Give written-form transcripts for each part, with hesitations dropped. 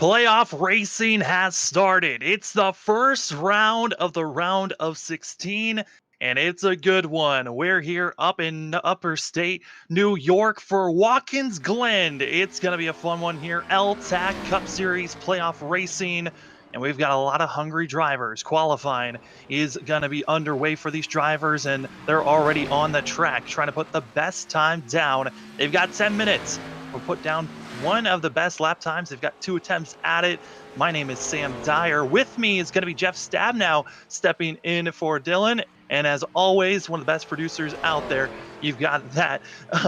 Playoff racing has started. It's the first round of the round of 16, and it's a good one. We're here up in upper state New York for Watkins Glen. It's going to be a fun one here. L-TAC Cup Series playoff racing, and we've got a lot of hungry drivers. Qualifying is going to be underway for these drivers, and they're already on the track trying to put the best time down. They've got 10 minutes. We'll put down one of the best lap times. They've got 2 attempts at it. My name is Sam Dyer. With me is going to be Jeff Stabnow stepping in for Dylan. And as always, one of the best producers out there, you've got that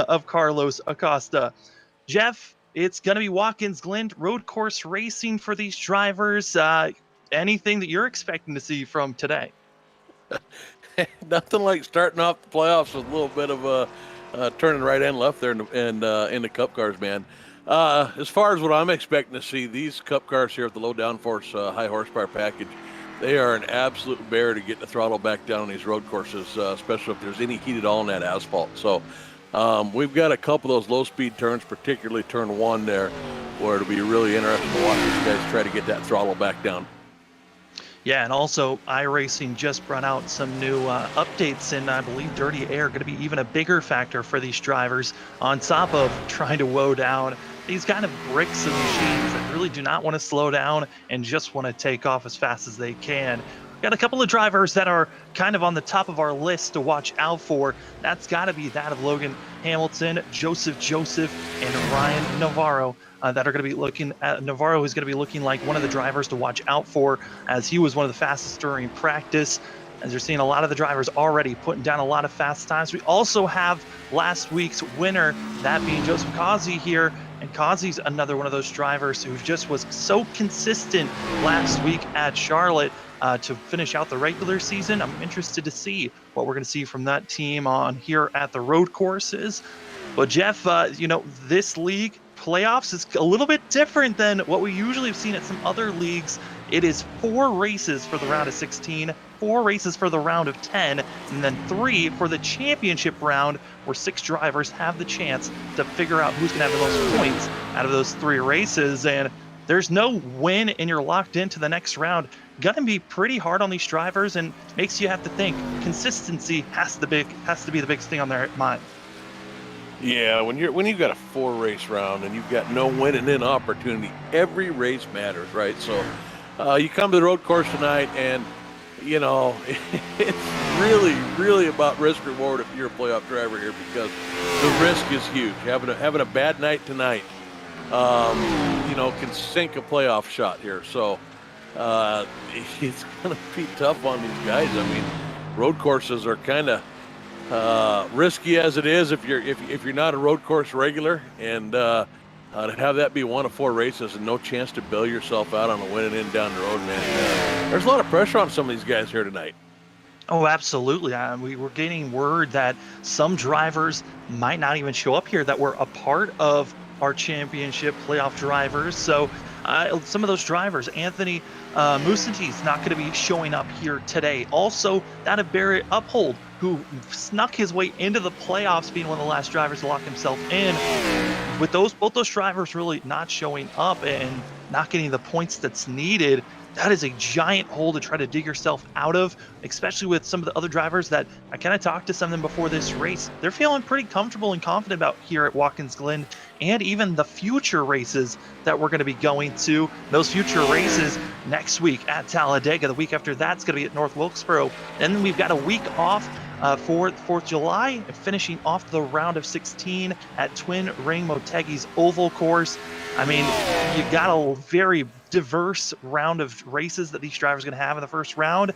of Carlos Acosta. Jeff, it's going to be Watkins Glen road course racing for these drivers. Anything that you're expecting to see from today? Nothing like starting off the playoffs with a little bit of a turning right and left there in the Cup cars, man. As far as what I'm expecting to see, these Cup cars here at the low downforce, high horsepower package, they are an absolute bear to get the throttle back down on these road courses, especially if there's any heat at all in that asphalt. So we've got a couple of those low-speed turns, particularly turn 1 there, where it'll be really interesting to watch these guys try to get that throttle back down. Yeah, and also iRacing just brought out some new updates, and I believe dirty air going to be even a bigger factor for these drivers on top of trying to woe down these kind of bricks of machines that really do not want to slow down and just want to take off as fast as they can. Got a couple of drivers that are kind of on the top of our list to watch out for. That's got to be that of Logan Hamilton, Joseph, and Ryan Navarro that are going to be looking at. Navarro is going to be looking like one of the drivers to watch out for, as he was one of the fastest during practice. As you're seeing a lot of the drivers already putting down a lot of fast times. We also have last week's winner, that being Joseph Causey here. And Causey's another one of those drivers who just was so consistent last week at Charlotte to finish out the regular season. I'm interested to see what we're going to see from that team on here at the road courses. But Jeff, this league playoffs is a little bit different than what we usually have seen at some other leagues. It is 4 races for the round of 16, 4 races for the round of 10, and then 3 for the championship round, where 6 drivers have the chance to figure out who's going to have the most points out of those 3 races. And there's no win and you're locked into the next round. Gonna be pretty hard on these drivers, and makes you have to think consistency has to be the biggest thing on their mind. Yeah, when you've got a 4 race round and you've got no winning in opportunity, every race matters, right? So you come to the road course tonight, and it's really about risk reward if you're a playoff driver here, because the risk is huge. Having a bad night tonight, can sink a playoff shot here. So it's going to be tough on these guys. I mean, road courses are kind of risky as it is if you're not a road course regular, and to have that be 1 of 4 races and no chance to bail yourself out on a winning in down the road, man. There's a lot of pressure on some of these guys here tonight. Oh, absolutely. We were getting word that some drivers might not even show up here that were a part of our championship playoff drivers. So some of those drivers, Anthony Musanti's not going to be showing up here today. Also, that of Barrett Uphold, who snuck his way into the playoffs, being one of the last drivers to lock himself in. With both those drivers really not showing up and not getting the points that's needed, that is a giant hole to try to dig yourself out of, especially with some of the other drivers that I kind of talked to some of them before this race. They're feeling pretty comfortable and confident about here at Watkins Glen, and even the future races that we're going to be going to. Those future races next week at Talladega. The week after that's going to be at North Wilkesboro. And then we've got a week off for 4th of July, finishing off the round of 16 at Twin Ring Motegi's Oval Course. I mean, you got a very diverse round of races that these drivers are going to have in the first round,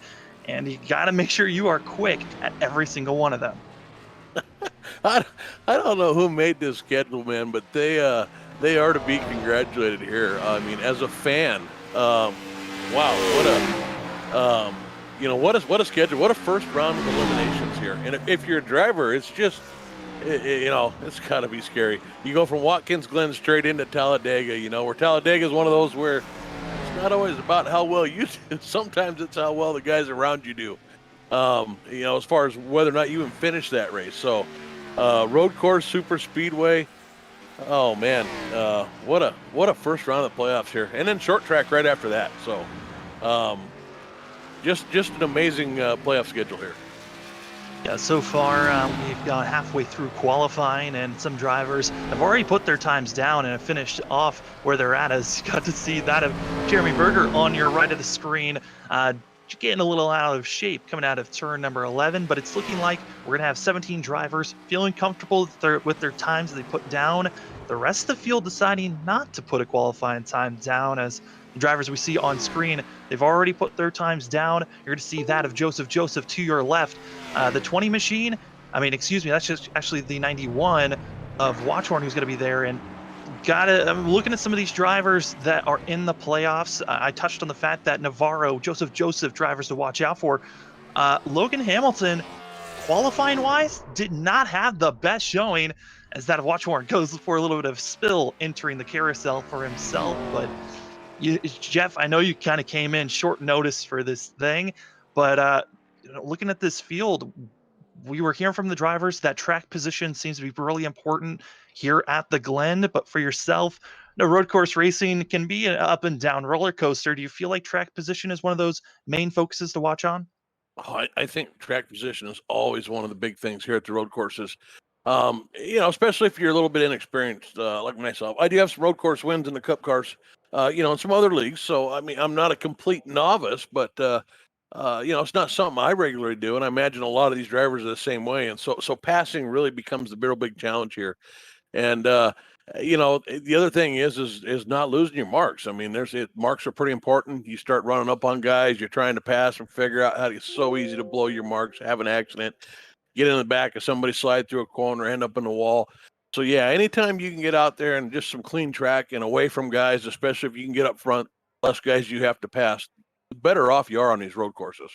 and you got to make sure you are quick at every single one of them. I don't know who made this schedule, man, but they are to be congratulated here. I mean, as a fan, wow, what a schedule, what a first round of eliminations here. And if you're a driver, it's just, it's got to be scary. You go from Watkins Glen straight into Talladega, where Talladega is one of those where it's not always about how well you do. Sometimes it's how well the guys around you do, as far as whether or not you even finish that race. So road course, super speedway, Oh man, what a first round of the playoffs here, and then short track right after that. So, um, just an amazing playoff schedule here. Yeah, so far we've got halfway through qualifying, and some drivers have already put their times down and have finished off where they're at. As you got to see that of Jeremy Berger on your right of the screen, uh, getting a little out of shape coming out of turn number 11. But it's looking like we're gonna have 17 drivers feeling comfortable with their times that they put down. The rest of the field deciding not to put a qualifying time down, as the drivers we see on screen, they've already put their times down. You're going to see that of Joseph to your left. The 20 machine, I mean, excuse me, that's just actually the 91 of Watchhorn who's going to be there. And I'm looking at some of these drivers that are in the playoffs. I touched on the fact that Navarro, Joseph drivers to watch out for. Logan Hamilton, qualifying wise, did not have the best showing, as that of Watchhorn goes for a little bit of spill entering the carousel for himself. But Jeff, I know you kind of came in short notice for this thing, but looking at this field, we were hearing from the drivers that track position seems to be really important here at the Glen. But for yourself, road course racing can be an up and down roller coaster. Do you feel like track position is one of those main focuses to watch on? Oh, I think track position is always one of the big things here at the road courses. Especially if you're a little bit inexperienced, like myself. I do have some road course wins in the Cup cars, in some other leagues. So I mean, I'm not a complete novice, but it's not something I regularly do, and I imagine a lot of these drivers are the same way. And so passing really becomes the real big challenge here. And the other thing is not losing your marks. I mean, marks are pretty important. You start running up on guys, you're trying to pass and figure out how to. It's so easy to blow your marks, have an accident, get in the back of somebody, slide through a corner, end up in the wall. So yeah, anytime you can get out there and just some clean track and away from guys, especially if you can get up front, less guys you have to pass, the better off you are on these road courses.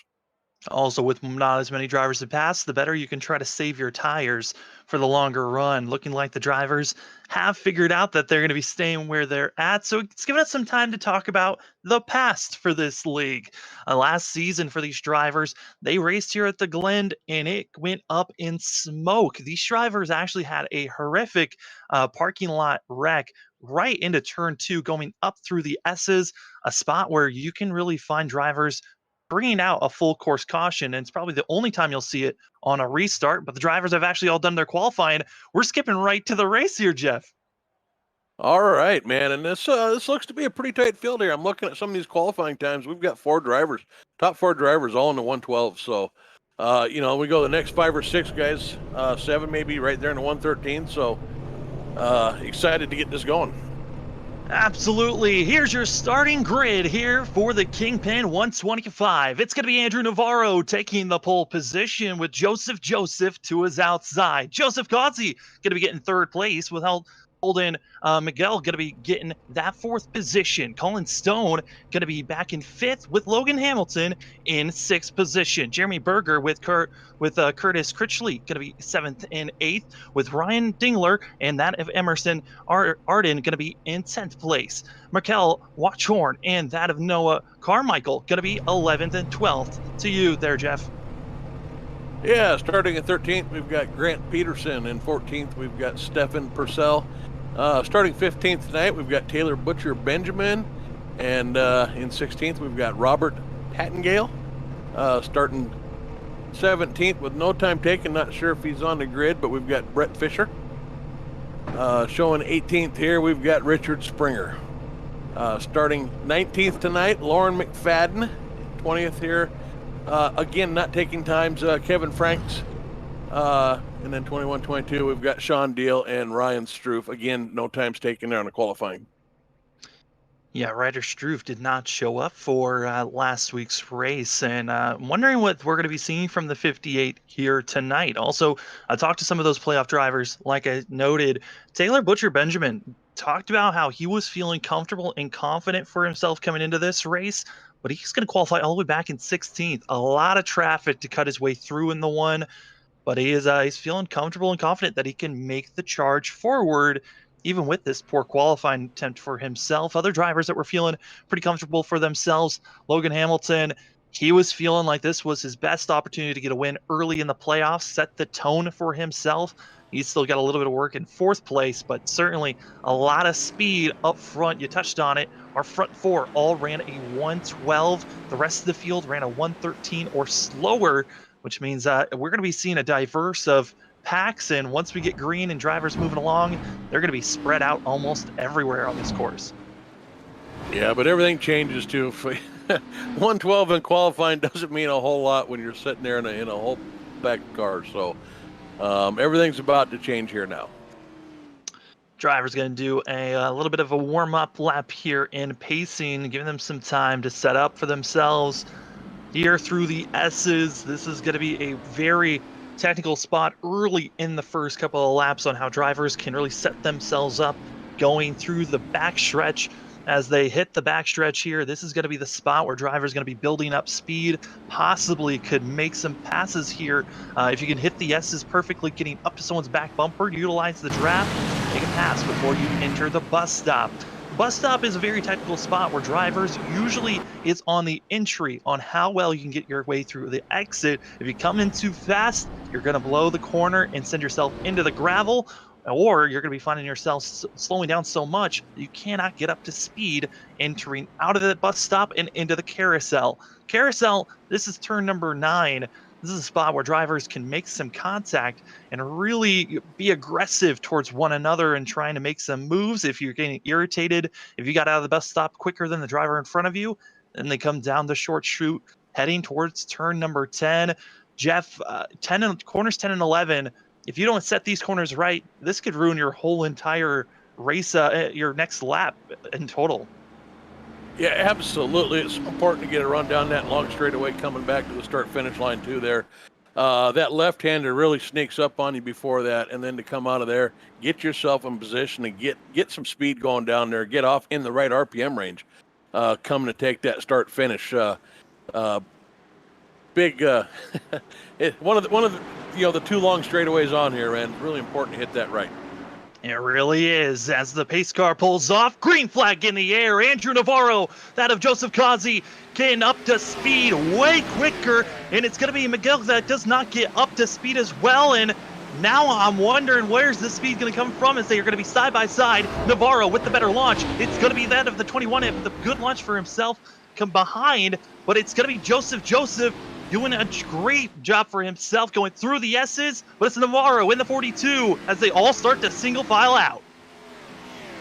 Also, with not as many drivers to pass, the better you can try to save your tires for the longer run. Looking like the drivers have figured out that they're going to be staying where they're at. So it's given us some time to talk about the past for this league. Last season for these drivers, they raced here at the Glen and it went up in smoke. These drivers actually had a horrific parking lot wreck right into turn two, going up through the S's, a spot where you can really find drivers bringing out a full course caution. And it's probably the only time you'll see it on a restart. But the drivers have actually all done their qualifying. We're skipping right to the race here, Jeff. All right, man, and this looks to be a pretty tight field here. I'm looking at some of these qualifying times. We've got top four drivers, all in the 112. So, we go the next 5 or 6 guys, 7 maybe right there in the 113. So, excited to get this going. Absolutely. Here's your starting grid here for the Kingpin 125. It's going to be Andrew Navarro taking the pole position with Joseph to his outside. Joseph Gozzi going to be getting third place with Holden Miguel going to be getting that fourth position. Colin Stone going to be back in fifth with Logan Hamilton in sixth position. Jeremy Berger with Curtis Critchley going to be seventh and eighth, with Ryan Dingler and that of Emerson Arden going to be in 10th place. Markel Watchhorn and that of Noah Carmichael going to be 11th and 12th. To you there, Jeff. Yeah, starting at 13th, we've got Grant Peterson, and 14th, we've got Stefan Purcell. Starting 15th tonight, we've got Taylor Butcher Benjamin, and in 16th, we've got Robert Pattengale. Starting 17th with no time taken, not sure if he's on the grid, but we've got Brett Fisher. Showing 18th here, we've got Richard Springer. Starting 19th tonight, Lauren McFadden. 20th here, again, not taking times, Kevin Franks. And then 21, 22, we've got Sean Deal and Ryan Struve. Again, no times taken there on the qualifying. Yeah, Ryder Struve did not show up for last week's race, and I'm wondering what we're going to be seeing from the 58 here tonight. Also, I talked to some of those playoff drivers. Like I noted, Taylor Butcher Benjamin talked about how he was feeling comfortable and confident for himself coming into this race, but he's going to qualify all the way back in 16th. A lot of traffic to cut his way through in the one, but he's feeling comfortable and confident that he can make the charge forward, even with this poor qualifying attempt for himself. Other drivers that were feeling pretty comfortable for themselves: Logan Hamilton, He was feeling like this was his best opportunity to get a win early in the playoffs, set the tone for himself. He's still got a little bit of work in fourth place, but certainly a lot of speed up front. You touched on it. Our front four all ran a 112. The rest of the field ran a 113 or slower, which means we're going to be seeing a diverse of packs. And once we get green and drivers moving along, they're going to be spread out almost everywhere on this course. Yeah, but everything changes too. 112 in qualifying doesn't mean a whole lot when you're sitting there in a whole pack of cars. So everything's about to change here now. Driver's going to do a little bit of a warm-up lap here in pacing, giving them some time to set up for themselves here through the S's. This is going to be a very technical spot early in the first couple of laps on how drivers can really set themselves up going through the backstretch. As they hit the backstretch here, this is going to be the spot where drivers going to be building up speed, possibly could make some passes here. If you can hit the S's perfectly, getting up to someone's back bumper, utilize the draft, make a pass before you enter the bus stop. Bus stop is a very technical spot where drivers usually is on the entry on how well you can get your way through the exit. If you come in too fast, you're going to blow the corner and send yourself into the gravel, or you're going to be finding yourself slowing down so much you cannot get up to speed entering out of the bus stop and into the carousel. Carousel, this is turn number 9. This is a spot where drivers can make some contact and really be aggressive towards one another and trying to make some moves. If you're getting irritated, if you got out of the bus stop quicker than the driver in front of you, then they come down the short chute heading towards turn number 10. Jeff, corners 10 and 11, if you don't set these corners right, this could ruin your whole entire race, your next lap in total. Yeah, absolutely. It's important to get a run down that long straightaway coming back to the start-finish line too there. That left-hander really sneaks up on you before that, and then to come out of there, get yourself in position and get some speed going down there, get off in the right RPM range, coming to take that start-finish. Big one of the the two long straightaways on here, and really important to hit that right. It really is. As the pace car pulls off, green flag in the air. Andrew Navarro, that of Joseph Kazi, getting up to speed way quicker, and it's going to be Miguel that does not get up to speed as well. And now I'm wondering where's the speed going to come from, as they are going to be side by side. Navarro with the better launch. It's going to be that of the 21 with the good launch for himself come behind, but it's going to be Joseph doing a great job for himself going through the S's, but it's Navarro in the 42 as they all start to single file out.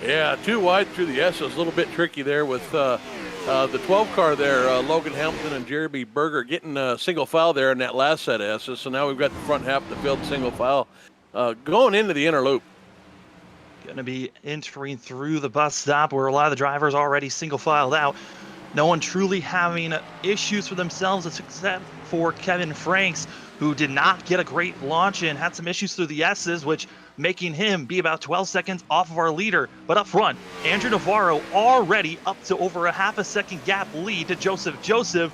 Yeah, too wide through the S's, a little bit tricky there with the 12 car there, Logan Hamilton and Jeremy Berger getting a single file there in that last set of S's, so now we've got the front half of the field single file going into the inner loop. Going to be entering through the bus stop where a lot of the drivers already single filed out. No one truly having issues for themselves except for Kevin Franks, who did not get a great launch and had some issues through the S's, which making him be about 12 seconds off of our leader. But up front, Andrew Navarro already up to over a half a second gap lead to Joseph.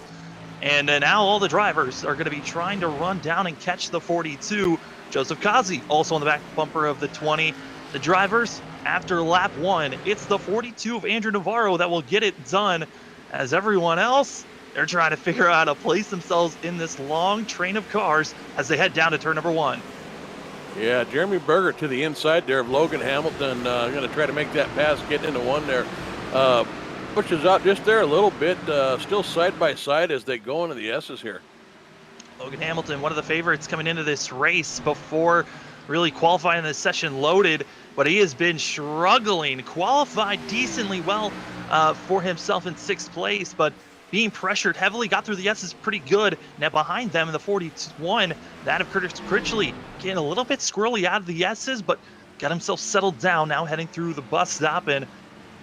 And now all the drivers are going to be trying to run down and catch the 42. Joseph Kazi also on the back bumper of the 20. The drivers, after lap 1, it's the 42 of Andrew Navarro that will get it done, as everyone else, they're trying to figure out how to place themselves in this long train of cars as they head down to turn number 1. Yeah, Jeremy Berger to the inside there of Logan Hamilton, going to try to make that pass, get into one there. Pushes out just there a little bit, still side by side as they go into the S's here. Logan Hamilton, one of the favorites coming into this race before really qualifying this session loaded, but he has been struggling, qualified decently well for himself in 6th place, but being pressured heavily, got through the S's pretty good. Now behind them in the 41, that of Curtis Critchley, getting a little bit squirrely out of the S's, but got himself settled down, now heading through the bus stop. And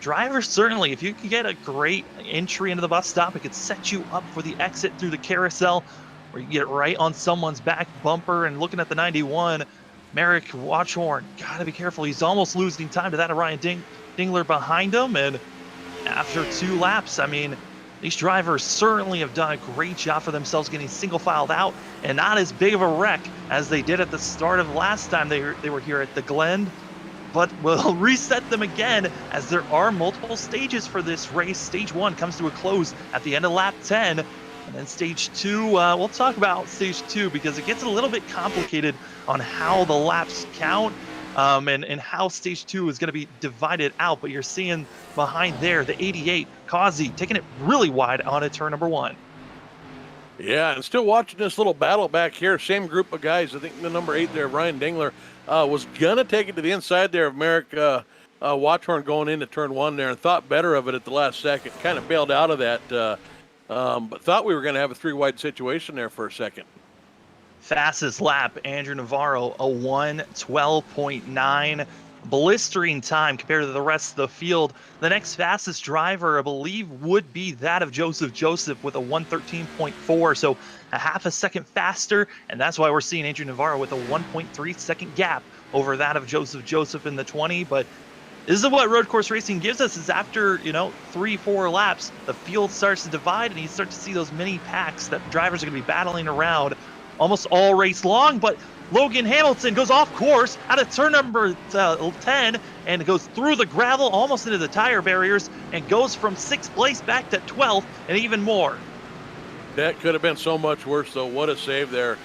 drivers, certainly, if you can get a great entry into the bus stop, it could set you up for the exit through the carousel, where you get right on someone's back bumper. And looking at the 91, Merrick Watchhorn, gotta be careful. He's almost losing time to that of Ryan Dingler behind him. And after 2 laps, I mean, these drivers certainly have done a great job for themselves getting single filed out and not as big of a wreck as they did at the start of last time they were here at the Glen. But we'll reset them again, as there are multiple stages for this race. Stage 1 comes to a close at the end of lap 10. And then stage two, we'll talk about stage two because it gets a little bit complicated on how the laps count and how stage two is going to be divided out. But you're seeing behind there the 88, Kazi taking it really wide on a turn number one. Yeah, and still watching this little battle back here. Same group of guys. I think the number 8 there, Ryan Dingler, was going to take it to the inside there of Merrick Watchorn going into turn one there and thought better of it at the last second. Kind of bailed out of that, but thought we were going to have a 3-wide situation there for a second. Fastest lap, Andrew Navarro, a 1:12.9. Blistering time compared to the rest of the field. The next fastest driver, I believe, would be that of Joseph with a 1:13.4, so a half a second faster, and that's why we're seeing Andrew Navarro with a 1.3 second gap over that of Joseph in the 20. But this is what road course racing gives us, is after 3-4 laps, the field starts to divide and you start to see those mini packs that drivers are going to be battling around almost all race long. But Logan Hamilton goes off course out of turn number 10 and goes through the gravel almost into the tire barriers and goes from 6th place back to 12th and even more. That could have been so much worse, though. What a save there.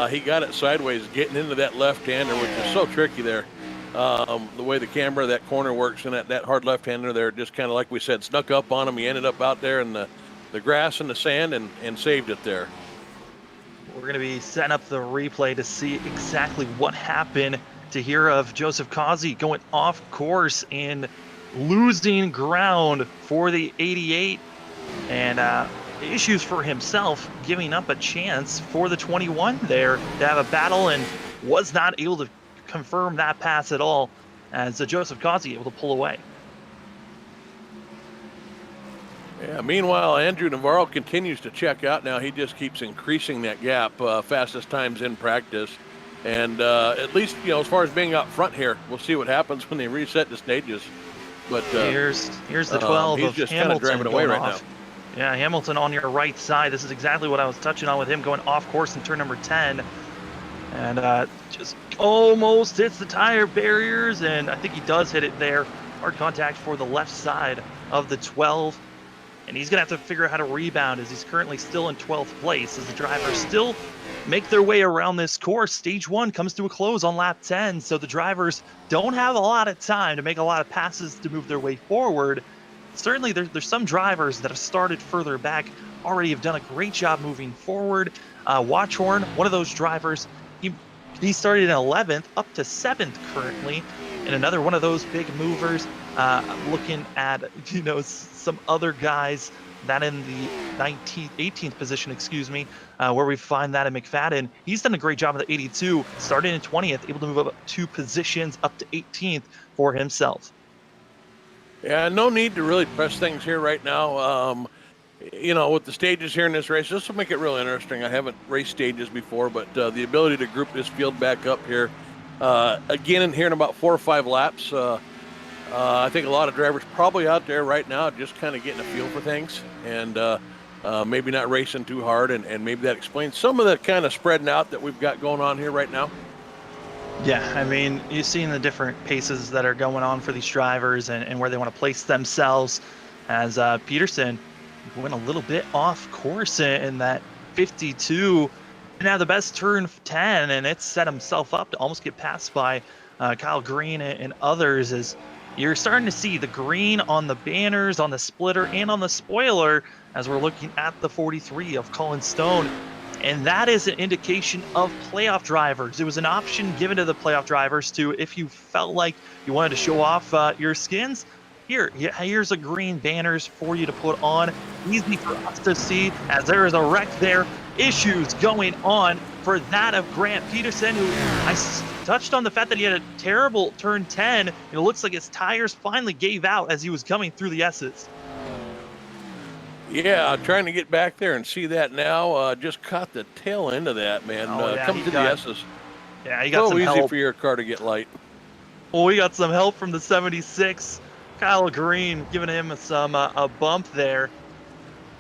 He got it sideways, getting into that left-hander, which is so tricky there. The way the camera, that corner works, and that hard left-hander there, just kind of like we said, snuck up on him. He ended up out there in the grass and the sand and saved it there. We're going to be setting up the replay to see exactly what happened, to hear of Joseph Kazi going off course and losing ground for the 88 and issues for himself, giving up a chance for the 21 there to have a battle, and was not able to confirm that pass at all as Joseph Kazi able to pull away. Yeah, meanwhile, Andrew Navarro continues to check out now. He just keeps increasing that gap, fastest times in practice. And at least, as far as being out front here, we'll see what happens when they reset the stages. But here's the 12 he's of just kind of Hamilton driving away right off. now. Yeah, Hamilton on your right side. This is exactly what I was touching on with him going off course in turn number 10. And just almost hits the tire barriers, and I think he does hit it there. Hard contact for the left side of the 12. And he's going to have to figure out how to rebound, as he's currently still in 12th place, as the drivers still make their way around this course. Stage one comes to a close on lap 10, so the drivers don't have a lot of time to make a lot of passes to move their way forward. Certainly, there's some drivers that have started further back, already have done a great job moving forward. Watchorn, one of those drivers, he started in 11th, up to 7th currently, and another one of those big movers. Looking at some other guys that in the 18th position, where we find that in McFadden. He's done a great job at the 82, started in 20th, able to move up 2 positions up to 18th for himself. Yeah, no need to really press things here right now. With the stages here in this race, this will make it real interesting. I haven't raced stages before, but the ability to group this field back up here, again, in here in about 4 or 5 laps, I think a lot of drivers probably out there right now just kind of getting a feel for things and maybe not racing too hard, and maybe that explains some of the kind of spreading out that we've got going on here right now. Yeah, I mean, you've seen the different paces that are going on for these drivers and where they want to place themselves, as Peterson went a little bit off course in that 52 and have the best turn 10, and it set himself up to almost get passed by Kyle Green and others, as you're starting to see the green on the banners, on the splitter, and on the spoiler as we're looking at the 43 of Colin Stone. And that is an indication of playoff drivers. It was an option given to the playoff drivers to, if you felt like you wanted to show off your skins, here's a green banners for you to put on. Easy for us to see, as there is a wreck there. Issues going on for that of Grant Peterson, who I touched on the fact that he had a terrible turn 10. It looks like his tires finally gave out as he was coming through the S's. Yeah, trying to get back there and see that now. Just caught the tail end of that, man. Coming to the S's. Yeah, he got so some easy help. For your car to get light. Well, we got some help from the 76. Kyle Green giving him some a bump there.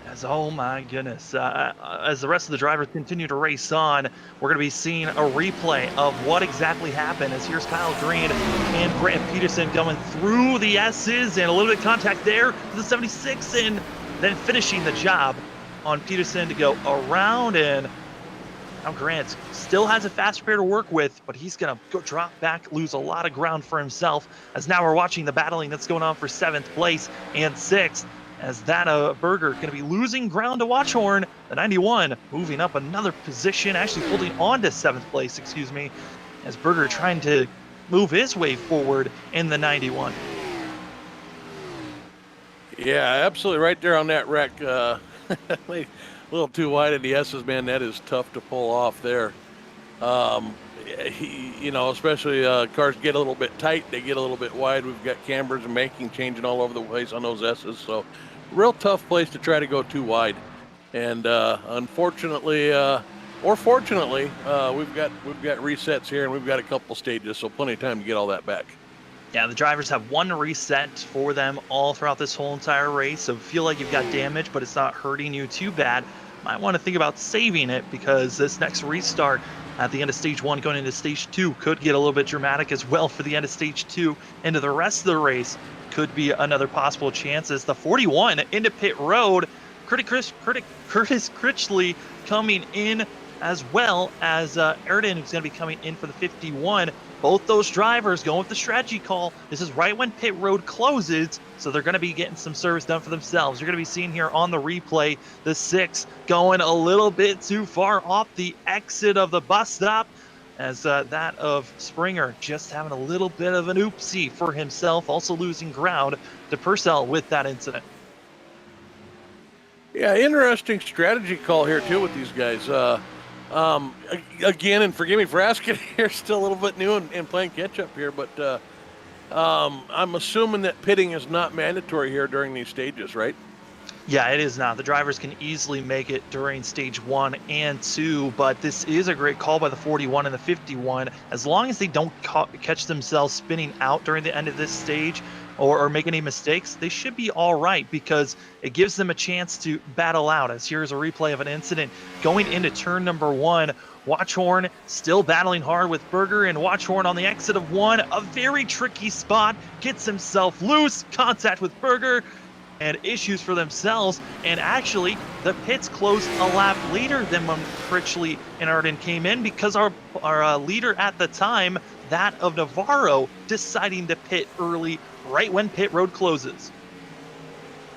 As, oh my goodness, as the rest of the drivers continue to race on, we're going to be seeing a replay of what exactly happened, as here's Kyle Green and Grant Peterson going through the S's, and a little bit of contact there to the 76, and then finishing the job on Peterson to go around, and now Grant still has a fast pair to work with, but he's going to go drop back, lose a lot of ground for himself, as now we're watching the battling that's going on for 7th place and 6th, as that Berger going to be losing ground to Watchhorn. The 91 moving up another position, actually holding on to 7th place, excuse me, as Berger trying to move his way forward in the 91. Yeah, absolutely right there on that wreck. A little too wide in the S's, man. That is tough to pull off there. Especially cars get a little bit tight. They get a little bit wide. We've got cambers and making changing all over the place on those S's. So real tough place to try to go too wide. And unfortunately, or fortunately, we've got resets here, and we've got a couple stages, so plenty of time to get all that back. Yeah, the drivers have one reset for them all throughout this whole entire race, so feel like you've got damage, but it's not hurting you too bad. Might want to think about saving it, because this next restart at the end of stage 1 going into stage 2 could get a little bit dramatic as well for the end of stage 2 into the rest of the race. Could be another possible chance as the 41 into pit road. Curtis Critchley coming in, as well as Ayrton, who's going to be coming in for the 51. Both those drivers going with the strategy call. This is right when pit road closes, so they're going to be getting some service done for themselves. You're going to be seeing here on the replay the 6 going a little bit too far off the exit of the bus stop, as that of Springer just having a little bit of an oopsie for himself, also losing ground to Purcell with that incident. Yeah, interesting strategy call here too with these guys. Again, and forgive me for asking here, still a little bit new and playing catch up here, but I'm assuming that pitting is not mandatory here during these stages, right? Yeah, it is not. The drivers can easily make it during stage 1 and 2, but this is a great call by the 41 and the 51. As long as they don't catch themselves spinning out during the end of this stage or make any mistakes, they should be all right, because it gives them a chance to battle out. As here's a replay of an incident going into turn number 1. Watchhorn still battling hard with Berger, and Watchhorn on the exit of 1, a very tricky spot, gets himself loose, contact with Berger, and issues for themselves. And actually, the pits closed a lap later than when Critchley and Arden came in, because our leader at the time, that of Navarro, deciding to pit early right when pit road closes.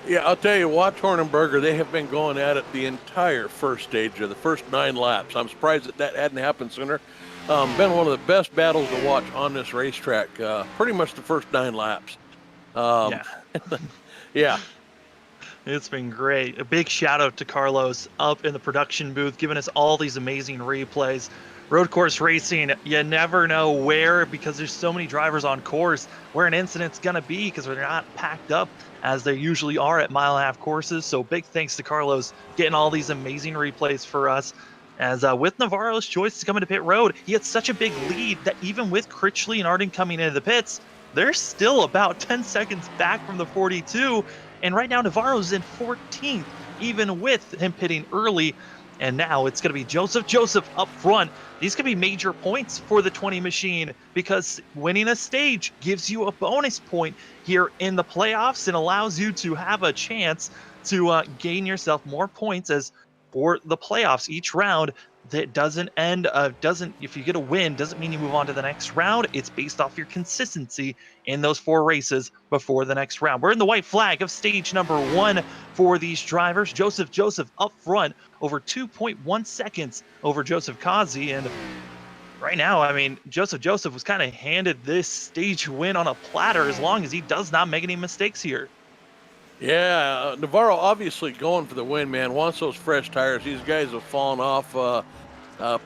Yeah, I'll tell you, Watchhorn and Berger, they have been going at it the entire first stage of the first 9 laps. I'm surprised that hadn't happened sooner. Been one of the best battles to watch on this racetrack, pretty much the first 9 laps. Yeah. It's been great. A big shout out to Carlos up in the production booth, giving us all these amazing replays. Road course racing, you never know where, because there's so many drivers on course, where an incident's going to be, because they're not packed up as they usually are at mile-and-a-half courses. So big thanks to Carlos getting all these amazing replays for us. As with Navarro's choice to come into pit road, he had such a big lead that even with Critchley and Arden coming into the pits, they're still about 10 seconds back from the 42. And right now, Navarro's in 14th, even with him pitting early. And now it's going to be Joseph up front. These could be major points for the 20 machine, because winning a stage gives you a bonus point here in the playoffs and allows you to have a chance to gain yourself more points, as for the playoffs each round that doesn't end if you get a win, doesn't mean you move on to the next round. It's based off your consistency in those 4 races before the next round. We're in the white flag of stage number 1 for these drivers. Joseph up front over 2.1 seconds over Joseph Kazi. And right now, I mean, Joseph was kind of handed this stage win on a platter, as long as he does not make any mistakes here. Yeah, Navarro obviously going for the win, man. Wants those fresh tires. These guys have fallen off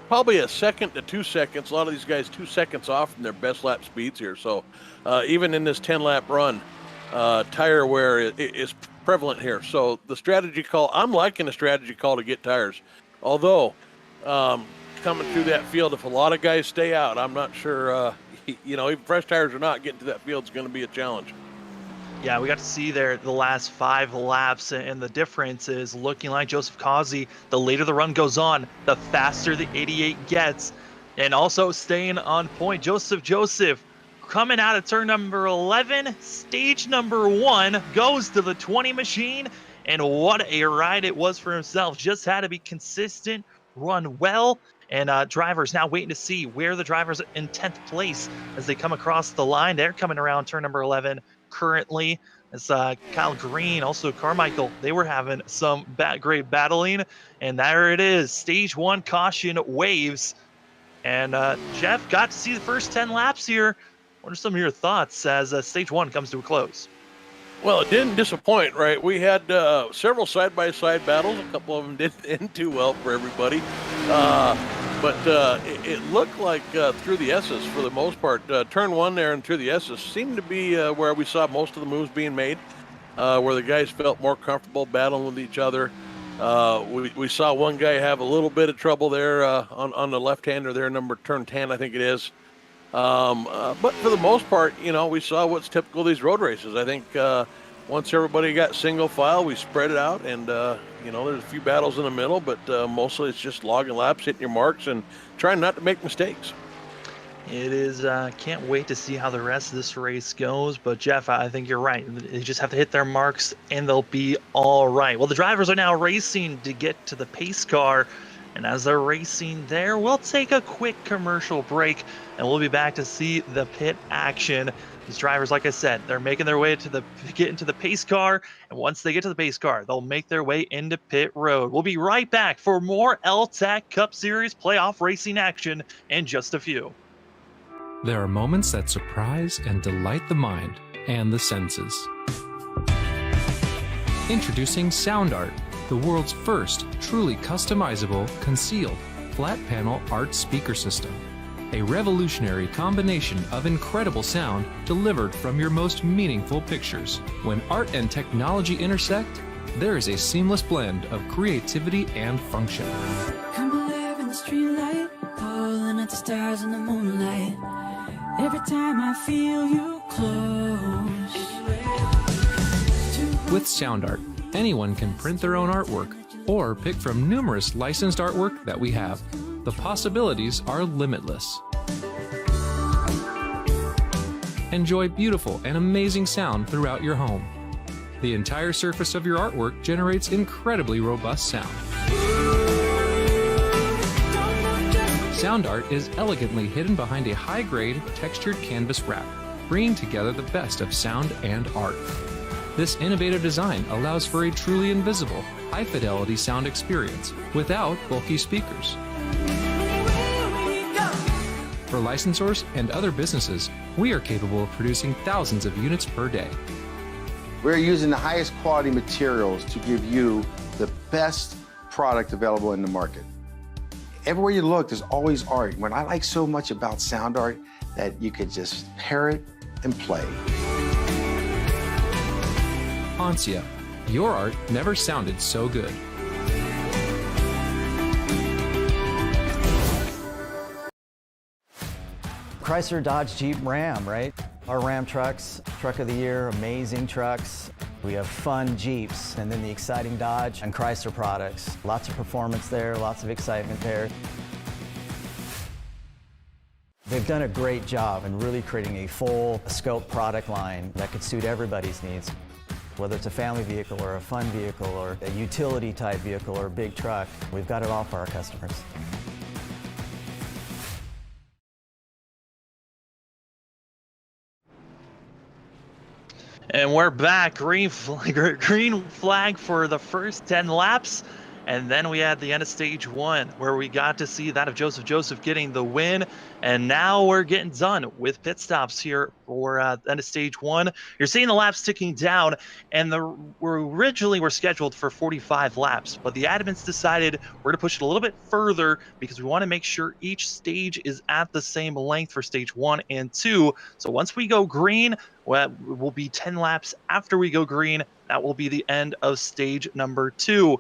probably a second to 2 seconds. A lot of these guys 2 seconds off from their best lap speeds here. So even in this 10-lap run, tire wear is prevalent here. So the strategy call, I'm liking the strategy call to get tires. Although coming through that field, if a lot of guys stay out, I'm not sure, even fresh tires or not, getting to that field is going to be a challenge. Yeah, we got to see there the last 5 laps, and the difference is looking like Joseph Kazi. The later the run goes on, the faster the 88 gets. And also staying on point, Joseph coming out of turn number 11, stage number 1, goes to the 20 machine. and what a ride it was for himself. Just had to be consistent, run well, and drivers now waiting to see where the drivers in 10th place as they come across the line. They're coming around turn number 11 currently. As Kyle Green, also Carmichael, they were having some great battling, and there it is. Stage 1 caution waves. And Jeff, got to see the first 10 laps here. What are some of your thoughts as stage 1 comes to a close? Well, it didn't disappoint, right? We had several side-by-side battles. A couple of them didn't end too well for everybody. But it looked like through the S's for the most part. Turn 1 there and through the S's seemed to be where we saw most of the moves being made, where the guys felt more comfortable battling with each other. We saw one guy have a little bit of trouble there on the left-hander there, turn 10, I think it is. But for the most part, we saw what's typical of these road races. I think once everybody got single file, we spread it out, and there's a few battles in the middle, but mostly it's just logging laps, hitting your marks, and trying not to make mistakes. It is, can't wait to see how the rest of this race goes. But Jeff, I think you're right. They just have to hit their marks and they'll be all right. Well, the drivers are now racing to get to the pace car. And as they're racing there, we'll take a quick commercial break and we'll be back to see the pit action. These drivers, like I said, they're making their way to get into the pace car. And once they get to the pace car, they'll make their way into pit road. We'll be right back for more L-TAC Cup Series playoff racing action in just a few. There are moments that surprise and delight the mind and the senses. Introducing Sound Art, the world's first truly customizable, concealed, flat panel art speaker system. A revolutionary combination of incredible sound delivered from your most meaningful pictures. When art and technology intersect, there is a seamless blend of creativity and function. Come alive in the streetlight, calling at the stars in the moonlight. Every time I feel you close. With Sound Art, anyone can print their own artwork or pick from numerous licensed artwork that we have. The possibilities are limitless. Enjoy beautiful and amazing sound throughout your home. The entire surface of your artwork generates incredibly robust sound. Sound Art is elegantly hidden behind a high-grade, textured canvas wrap, bringing together the best of sound and art. This innovative design allows for a truly invisible, high-fidelity sound experience without bulky speakers. For licensors and other businesses, we are capable of producing thousands of units per day. We're using the highest quality materials to give you the best product available in the market. Everywhere you look, there's always art. What I like so much about Sound Art, that you could just pair it and play. Ansia, your art never sounded so good. Chrysler, Dodge, Jeep, Ram, right? Our Ram trucks, truck of the year, amazing trucks. We have fun Jeeps, and then the exciting Dodge and Chrysler products. Lots of performance there, lots of excitement there. They've done a great job in really creating a full scope product line that could suit everybody's needs. Whether it's a family vehicle or a fun vehicle or a utility type vehicle or a big truck, we've got it all for our customers. And we're back. Green flag for the first 10 laps. And then we had the end of stage 1 where we got to see that of Joseph Getting the win. And now we're getting done with pit stops here for end of stage 1. You're seeing the laps ticking down, and originally were scheduled for 45 laps, but the admins decided we're going to push it a little bit further because we want to make sure each stage is at the same length for stage 1 and 2. So once we go green, well, it will be 10 laps after we go green. That will be the end of stage number 2.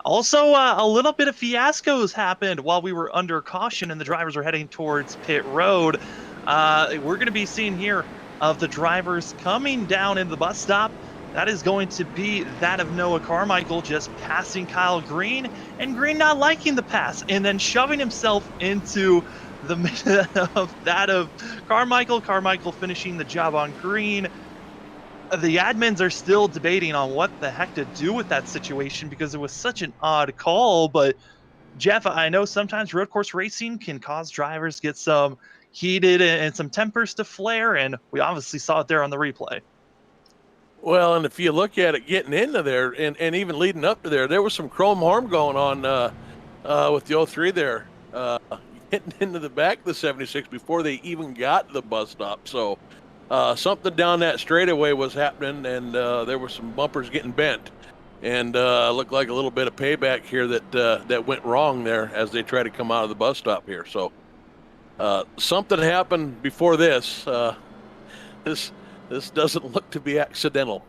Also, a little bit of fiascos happened while we were under caution and the drivers are heading towards pit road. We're going to be seeing here of the drivers coming down into the bus stop. That is going to be that of Noah Carmichael just passing Kyle Green, and Green not liking the pass and then shoving himself into the middle of that of Carmichael. Carmichael finishing the job on Green. the admins are still debating on what the heck to do with that situation because it was such an odd call. But Jeff, I know sometimes road course racing can cause drivers to get some heated and some tempers to flare, and we obviously saw it there on the replay. Well, and if you look at it getting into there and even leading up to there, there was some chrome harm going on with the 03 there, getting into the back of the 76 before they even got to the bus stop. So something down that straightaway was happening, and there were some bumpers getting bent. And looked like a little bit of payback here that went wrong there as they try to come out of the bus stop here. So something happened before this. This doesn't look to be accidental.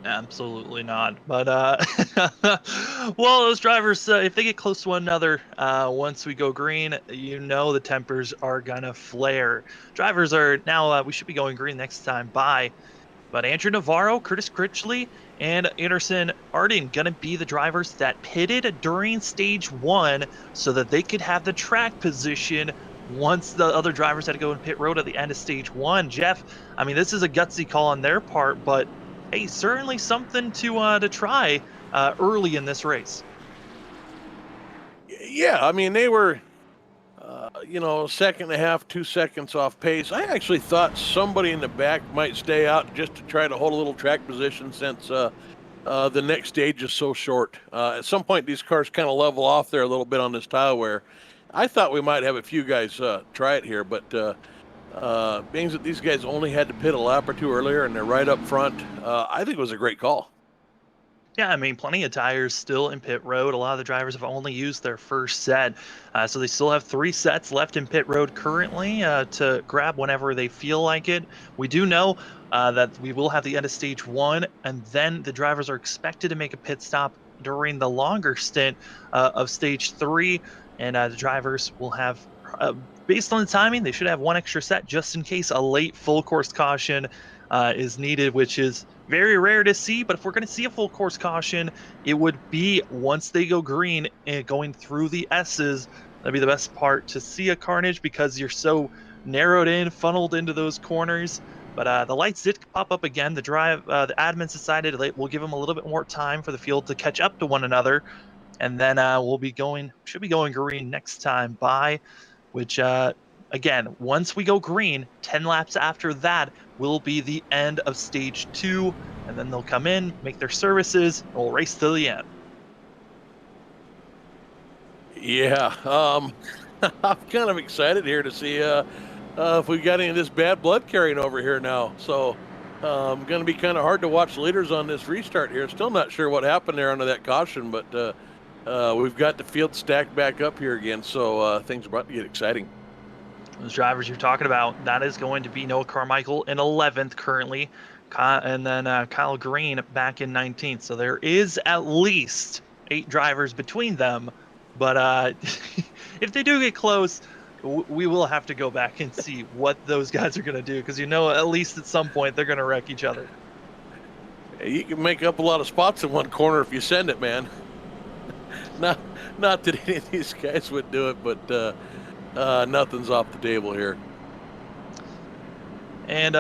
Absolutely not. But well, those drivers, if they get close to one another, once we go green, you know the tempers are gonna flare. Drivers are now. We should be going green next time by. But Andrew Navarro, Curtis Critchley, and Anderson Arden gonna be the drivers that pitted during stage 1 so that they could have the track position once the other drivers had to go in pit road at the end of stage 1. Jeff, I mean, this is a gutsy call on their part, but hey, certainly something to try early in this race. Yeah, I mean, they were, second and a half, 2 seconds off pace. I actually thought somebody in the back might stay out just to try to hold a little track position since the next stage is so short. At some point, these cars kind of level off there a little bit on this tile wear. I thought we might have a few guys try it here, but being that these guys only had to pit a lap or two earlier and they're right up front, I think it was a great call. Yeah, I mean, plenty of tires still in pit road. A lot of the drivers have only used their first set, so they still have 3 sets left in pit road currently to grab whenever they feel like it. We do know that we will have the end of stage 1, and then the drivers are expected to make a pit stop during the longer stint of stage 3, and the drivers will have, based on the timing, they should have 1 extra set just in case a late full course caution is needed, which is very rare to see. But if we're going to see a full course caution, it would be once they go green and going through the S's. That'd be the best part, to see a carnage, because you're so narrowed in, funneled into those corners. But the lights did pop up again. The admins decided we'll give them a little bit more time for the field to catch up to one another, and then should be going green next time by, which again, once we go green, 10 laps after that will be the end of stage 2, and then they'll come in, make their services, and we'll race to the end. Yeah, I'm kind of excited here to see if we got any of this bad blood carrying over here now. So going to be kind of hard to watch leaders on this restart here. Still not sure what happened there under that caution, but we've got the field stacked back up here again, so things are about to get exciting. Those drivers you're talking about, that is going to be Noah Carmichael in 11th currently, and then Kyle Green back in 19th. So there is at least 8 drivers between them. But if they do get close, we will have to go back and see what those guys are going to do, because at least at some point they're going to wreck each other. You can make up a lot of spots in one corner if you send it, man. Not that any of these guys would do it, but nothing's off the table here. And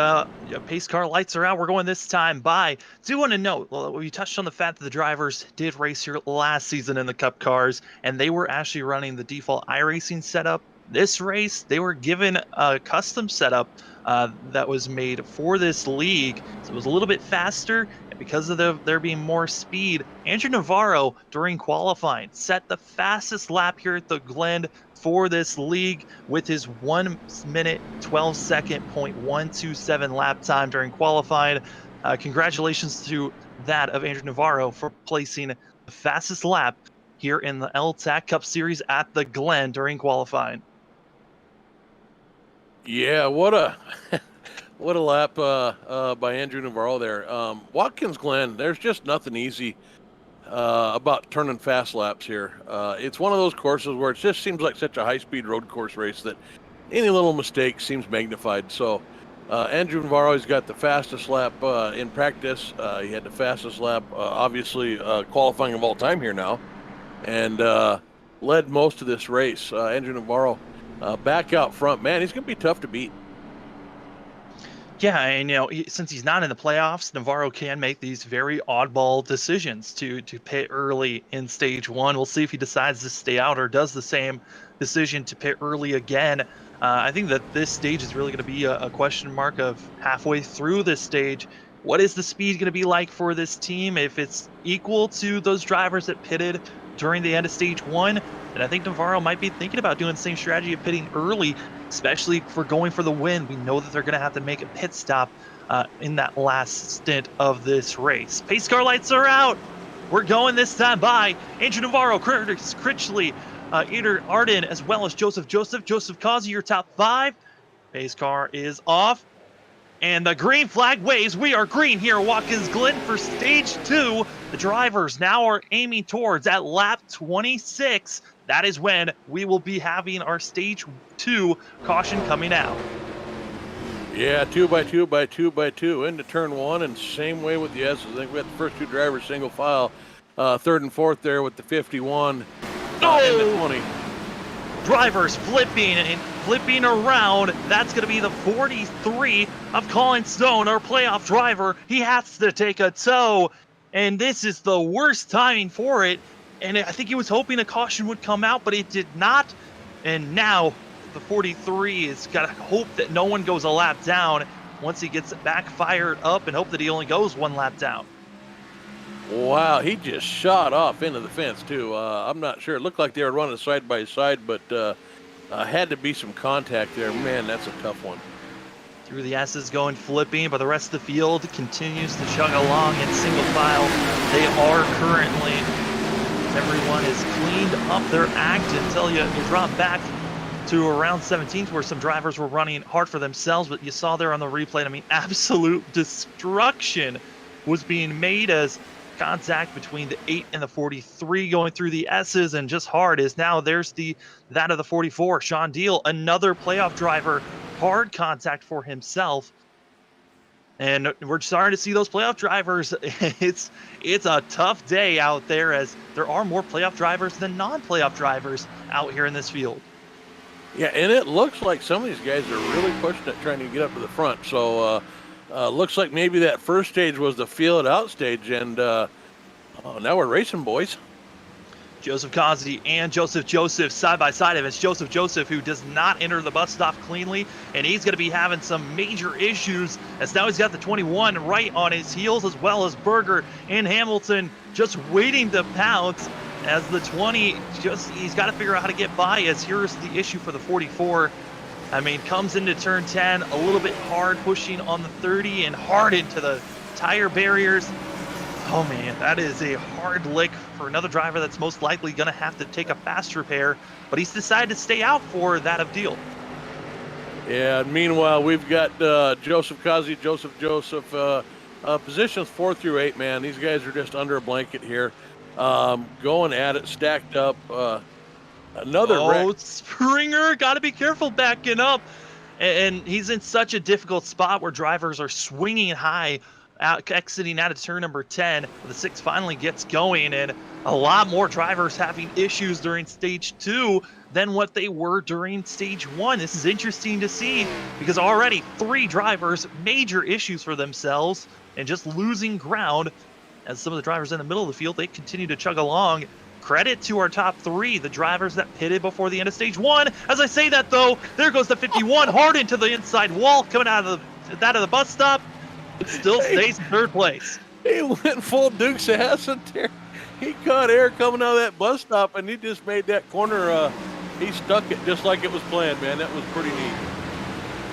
pace car lights are out. We're going this time by. Do want to note, well, we touched on the fact that the drivers did race here last season in the Cup cars, and they were actually running the default iRacing setup. This race, they were given a custom setup that was made for this league, so it was a little bit faster. And because of there being more speed, Andrew Navarro during qualifying set the fastest lap here at the Glen for this league with his 1 minute 12 second .127 lap time during qualifying. Congratulations to that of Andrew Navarro for placing the fastest lap here in the L-TAC Cup Series at the Glen during qualifying. Yeah, what a lap by Andrew Navarro there. Watkins Glen, there's just nothing easy about turning fast laps here. It's one of those courses where it just seems like such a high-speed road course race that any little mistake seems magnified. So Andrew Navarro has got the fastest lap in practice. He had the fastest lap, obviously, qualifying of all time here now, and led most of this race. Andrew Navarro back out front. Man, he's going to be tough to beat. Yeah, and since he's not in the playoffs, Navarro can make these very oddball decisions to pit early in stage one. We'll see if he decides to stay out or does the same decision to pit early again. I think that this stage is really going to be a question mark of halfway through this stage. What is the speed going to be like for this team? If it's equal to those drivers that pitted during the end of stage one, then I think Navarro might be thinking about doing the same strategy of pitting early, especially for going for the win. We know that they're going to have to make a pit stop in that last stint of this race. Pace car lights are out. We're going this time by Andrew Navarro, Curtis Critchley, Eder Arden, as well as Joseph Causey, your top 5. Pace car is off, and the green flag waves. We are green here at Watkins Glen for stage 2. The drivers now are aiming towards at lap 26. That is when we will be having our stage 2 caution coming out. Yeah, 2x2 into turn 1, and same way with the S's. I think we got the first 2 drivers single file, 3rd and 4th there with the 51 and the 20. Drivers flipping around. That's going to be the 43 of Colin Stone, our playoff driver. He has to take a tow, and this is the worst timing for it. And I think he was hoping a caution would come out, but it did not. And now the 43 has got to hope that no one goes a lap down once he gets it back fired up, and hope that he only goes 1 lap down. Wow, he just shot off into the fence, too. I'm not sure. It looked like they were running side by side, but had to be some contact there. Man, that's a tough one. Through the S's going flipping, but the rest of the field continues to chug along in single file. They are currently, everyone has cleaned up their act until you drop back to around 17th, where some drivers were running hard for themselves. But you saw there on the replay, I mean, absolute destruction was being made as contact between the 8 and the 43 going through the S's, and just hard is now there's that of the 44. Sean Deal, another playoff driver, hard contact for himself. And we're starting to see those playoff drivers. It's a tough day out there, as there are more playoff drivers than non-playoff drivers out here in this field. Yeah, and it looks like some of these guys are really pushing it, trying to get up to the front. So looks like maybe that first stage was the feel it out stage, and now we're racing, boys. Joseph Causey and Joseph side by side of it. It's Joseph who does not enter the bus stop cleanly, and he's going to be having some major issues, as now he's got the 21 right on his heels, as well as Berger and Hamilton just waiting to pounce, as the 20 he's got to figure out how to get by. As here's the issue for the 44. I mean, comes into turn 10 a little bit hard, pushing on the 30 and hard into the tire barriers. Oh man, that is a hard lick for another driver that's most likely going to have to take a fast repair, but he's decided to stay out for that of Deal. Yeah, meanwhile, we've got Joseph Causey, Joseph, positions 4 through 8, man. These guys are just under a blanket here, going at it, stacked up. Another wreck. Springer, got to be careful backing up. And he's in such a difficult spot where drivers are swinging high, exiting out of turn number 10. The 6 finally gets going, and a lot more drivers having issues during stage 2 than what they were during stage 1. This is interesting to see, because already 3 drivers, major issues for themselves and just losing ground. As some of the drivers in the middle of the field, they continue to chug along. Credit to our top 3, the drivers that pitted before the end of stage 1. As I say that, though, there goes the 51 hard into the inside wall, coming out of the bus stop. It still stays in 3rd place. He went full Dukes of Hazzard there. He caught air coming out of that bus stop, and he just made that corner. He stuck it just like it was planned, man. That was pretty neat.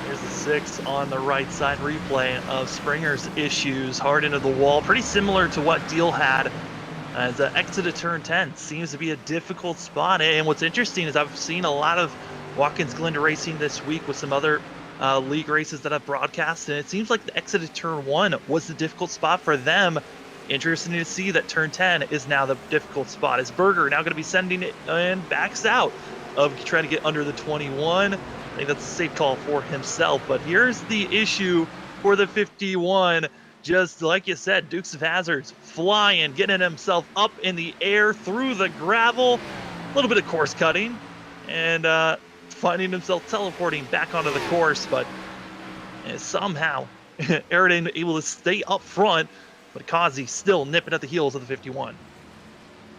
Here's the 6 on the right side replay of Springer's issues, hard into the wall, pretty similar to what Deal had. As the exit of turn 10 seems to be a difficult spot. And what's interesting is I've seen a lot of Watkins Glen racing this week with some other league races that I've broadcast, and it seems like the exit of turn 1 was the difficult spot for them. Interesting to see that turn 10 is now the difficult spot, as Berger now going to be sending it and backs out of trying to get under the 21. I think that's a safe call for himself. But here's the issue for the 51. Just like you said, Dukes of Hazzards flying, getting himself up in the air through the gravel, a little bit of course cutting, and finding himself teleporting back onto the course, but somehow Aridin able to stay up front, but Kazi still nipping at the heels of the 51.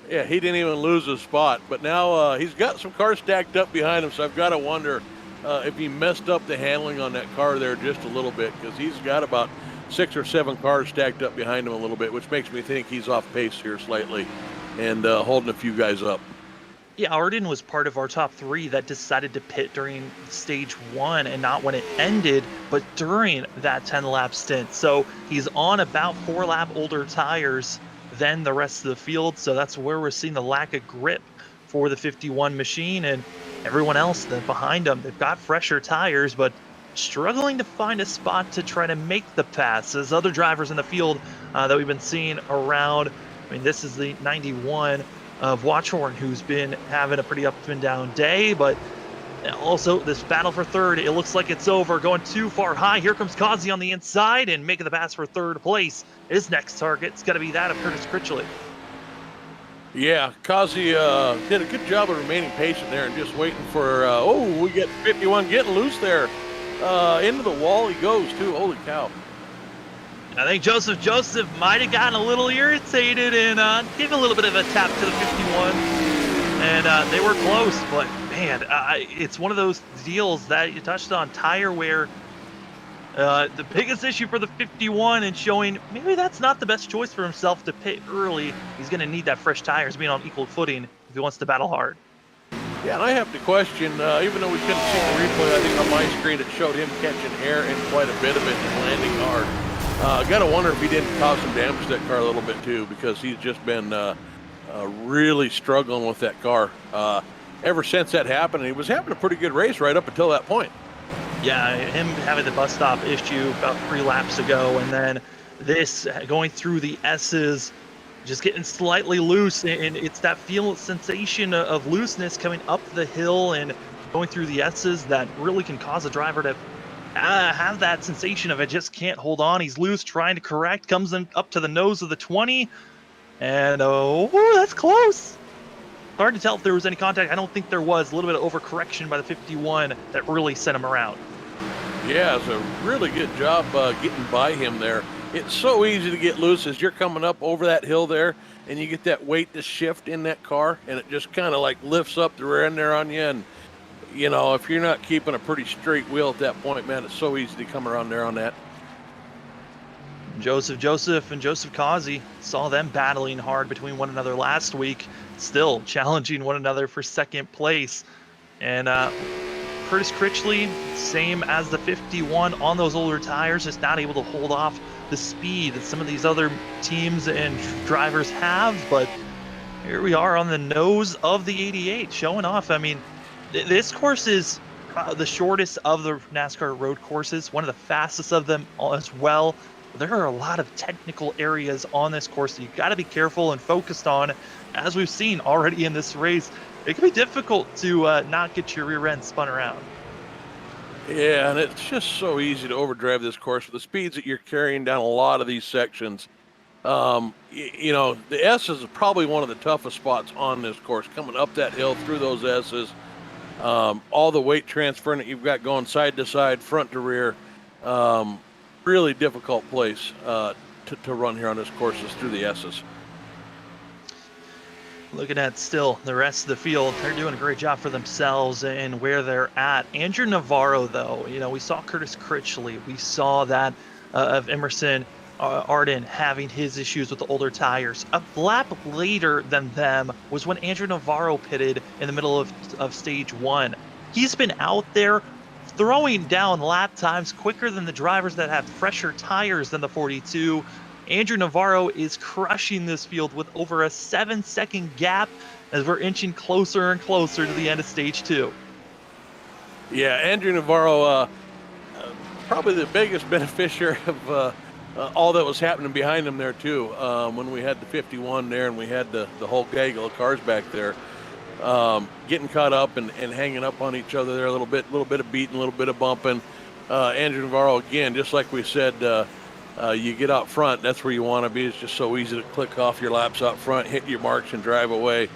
Yeah, he didn't even lose his spot, but now he's got some cars stacked up behind him, so I've got to wonder if he messed up the handling on that car there just a little bit, because he's got about 6 or 7 cars stacked up behind him a little bit, which makes me think he's off pace here slightly and holding a few guys up. Yeah, Arden was part of our top 3 that decided to pit during stage 1 and not when it ended, but during that 10-lap stint. So he's on about 4-lap older tires than the rest of the field. So that's where we're seeing the lack of grip for the 51 machine, and everyone else that behind them, they've got fresher tires, but struggling to find a spot to try to make the pass. As other drivers in the field that we've been seeing around, I mean, this is the 91 of Watchhorn, who's been having a pretty up and down day, but also this battle for third, it looks like it's over, going too far high. Here comes Kazi on the inside and making the pass for third place. His next target's got to be that of Curtis Critchley. Yeah, Kazi did a good job of remaining patient there and just waiting for, we get 51 getting loose there. Into the wall he goes too, holy cow. I think Joseph might have gotten a little irritated and gave a little bit of a tap to the 51. And they were close, but man, it's one of those deals that you touched on, tire wear. The biggest issue for the 51 and showing maybe that's not the best choice for himself to pit early. He's going to need that fresh tires being on equal footing if he wants to battle hard. Yeah, and I have to question, even though we couldn't see the replay, I think on my screen it showed him catching air and quite a bit of it and landing hard. Got to wonder if he didn't cause some damage to that car a little bit too, because he's just been really struggling with that car ever since that happened. And he was having a pretty good race right up until that point. Yeah, him having the bus stop issue about 3 laps ago, and then this going through the S's, just getting slightly loose, and it's that sensation of looseness coming up the hill and going through the S's that really can cause a driver to have that sensation of I just can't hold on. He's loose, trying to correct, comes in up to the nose of the 20, and that's close. Hard to tell if there was any contact. I don't think there was. A little bit of overcorrection by the 51 that really sent him around. Yeah, it's a really good job getting by him there. It's so easy to get loose as you're coming up over that hill there, and you get that weight to shift in that car, and it just kind of like lifts up the rear end there on you. And, you know, if you're not keeping a pretty straight wheel at that point, man, it's so easy to come around there on that. Joseph and Joseph Kazi saw them battling hard between one another last week, still challenging one another for second place. And Curtis Critchley, same as the 51 on those older tires, just not able to hold off the speed that some of these other teams and drivers have. But here we are on the nose of the 88, showing off. I mean, this course is the shortest of the NASCAR road courses, one of the fastest of them as well. There are a lot of technical areas on this course that you've got to be careful and focused on. As we've seen already in this race, it can be difficult to not get your rear end spun around. Yeah, and it's just so easy to overdrive this course with the speeds that you're carrying down a lot of these sections. You know, the S's is probably one of the toughest spots on this course, coming up that hill through those S's. All the weight transferring that you've got going side to side, front to rear. Really difficult place to run here on this course is through the S's. Looking at still the rest of the field, they're doing a great job for themselves and where they're at. Andrew Navarro, though, you know, we saw Curtis Critchley. We saw that of Emerson Arden having his issues with the older tires. A lap later than them was when Andrew Navarro pitted in the middle of stage 1. He's been out there throwing down lap times quicker than the drivers that have fresher tires than the 42. Andrew Navarro is crushing this field with over a 7-second gap as we're inching closer and closer to the end of stage 2. Yeah, Andrew Navarro, probably the biggest beneficiary of all that was happening behind him there too. When we had the 51 there and we had the whole gaggle of cars back there. Getting caught up and hanging up on each other there a little bit of beating, a little bit of bumping. Andrew Navarro, again, just like we said, you get out front, that's where you want to be. It's just so easy to click off your laps out front, hit your marks and drive away.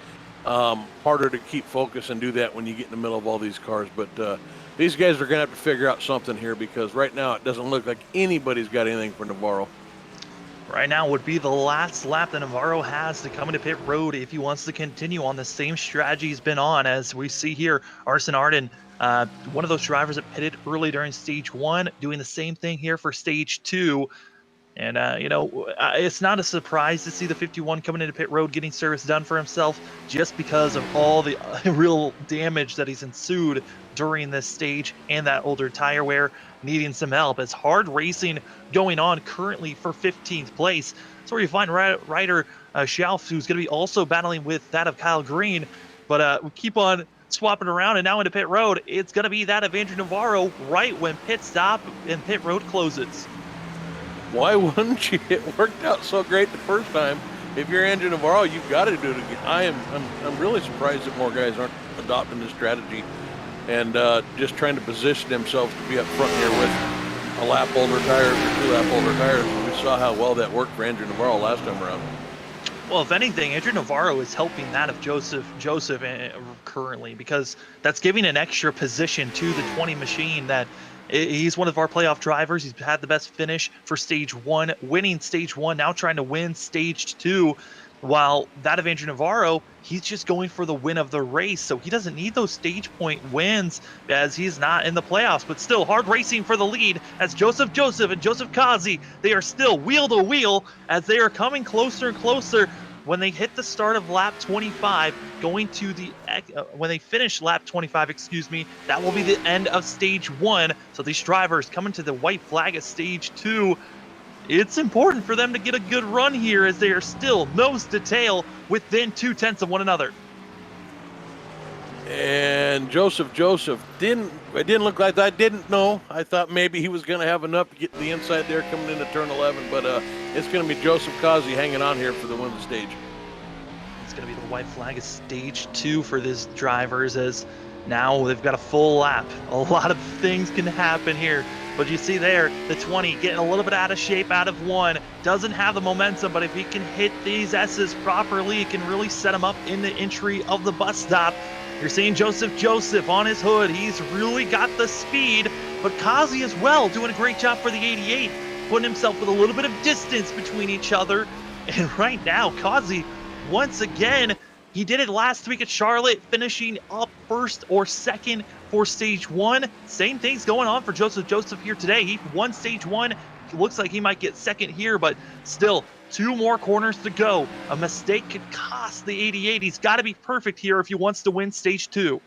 Harder to keep focus and do that when you get in the middle of all these cars. But these guys are going to have to figure out something here, because right now it doesn't look like anybody's got anything for Navarro. Right now would be the last lap that Navarro has to come into pit road if he wants to continue on the same strategy he's been on. As we see here, Arsen Arden, one of those drivers that pitted early during stage 1, doing the same thing here for stage 2. And, it's not a surprise to see the 51 coming into pit road getting service done for himself, just because of all the real damage that he's ensued during this stage and that older tire wear, needing some help. It's hard racing going on currently for 15th place. That's where you find Ryder Schauf, who's going to be also battling with that of Kyle Green. But we keep on swapping around, and now into pit road, it's going to be that of Andrew Navarro right when pit stop and pit road closes. Why wouldn't you? It worked out so great the first time. If you're Andrew Navarro, you've got to do it again. I'm really surprised that more guys aren't adopting this strategy and just trying to position themselves to be up front here with a lap older tires or 2 lap older tires. We saw how well that worked for Andrew Navarro last time around. Well, if anything, Andrew Navarro is helping that of Joseph currently, because that's giving an extra position to the 20 machine. That he's one of our playoff drivers. He's had the best finish for stage 1, winning stage 1, now trying to win stage 2. While that of Andrew Navarro, he's just going for the win of the race, so he doesn't need those stage point wins as he's not in the playoffs. But still, hard racing for the lead as Joseph and Joseph Kazi, they are still wheel to wheel as they are coming closer and closer. When they hit the start of lap 25, going to the when they finish lap 25, that will be the end of stage 1. So these drivers coming to the white flag at stage 2. It's important for them to get a good run here, as they are still nose to tail within 0.2 of one another. And Joseph didn't look like that. I didn't know. I thought maybe he was going to have enough to get the inside there coming into turn 11, but it's going to be Joseph Kazi hanging on here for the win of the stage. It's going to be the white flag of stage 2 for these drivers, as now they've got a full lap. A lot of things can happen here. But you see there, the 20 getting a little bit out of shape out of 1. Doesn't have the momentum, but if he can hit these S's properly, it can really set him up in the entry of the bus stop. You're seeing Joseph on his hood. He's really got the speed, but Kazi as well doing a great job for the 88, putting himself with a little bit of distance between each other. And right now, Kazi, once again, he did it last week at Charlotte, finishing up first or second for stage 1. Same thing's going on for Joseph here today. He won stage 1. It looks like he might get second here, but still 2 more corners to go. A mistake could cost the 88. He's got to be perfect here if he wants to win stage 2.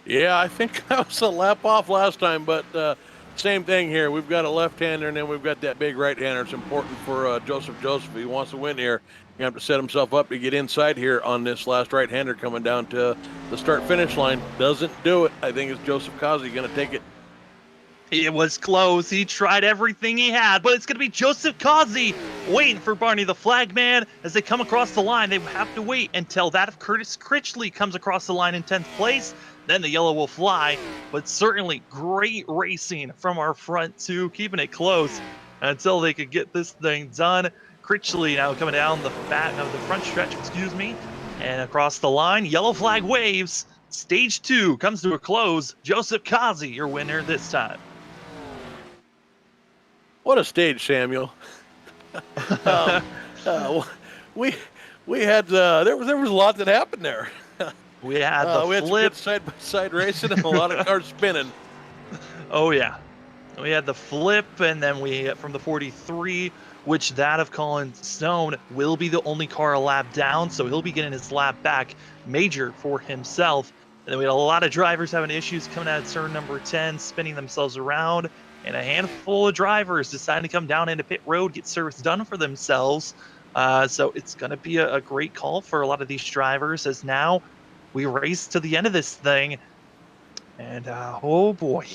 Yeah, I think that was a lap off last time, but same thing here. We've got a left-hander, and then we've got that big right-hander. It's important for Joseph. If he wants to win here, you have to set himself up to get inside here on this last right-hander coming down to the start-finish line. Doesn't do it. I think it's Joseph Kazi going to take it. It was close. He tried everything he had, but it's going to be Joseph Kazi waiting for Barney the Flagman as they come across the line. They have to wait until that of Curtis Critchley comes across the line in 10th place. Then the yellow will fly, but certainly great racing from our front two, keeping it close until they could get this thing done. Critchley now coming down the front stretch, and across the line. Yellow flag waves. Stage 2 comes to a close. Joseph Kazi, your winner this time. What a stage, Samuel. We had there was a lot that happened there. We had the we had flip, side by side racing, and a lot of cars spinning. Oh yeah, we had the flip, and then we from the 43, which that of Colin Stone will be the only car a lap down, so he'll be getting his lap back major for himself. And then we had a lot of drivers having issues coming out of turn number 10, spinning themselves around, and a handful of drivers deciding to come down into pit road, get service done for themselves. So it's going to be a great call for a lot of these drivers, as now we race to the end of this thing. And oh boy,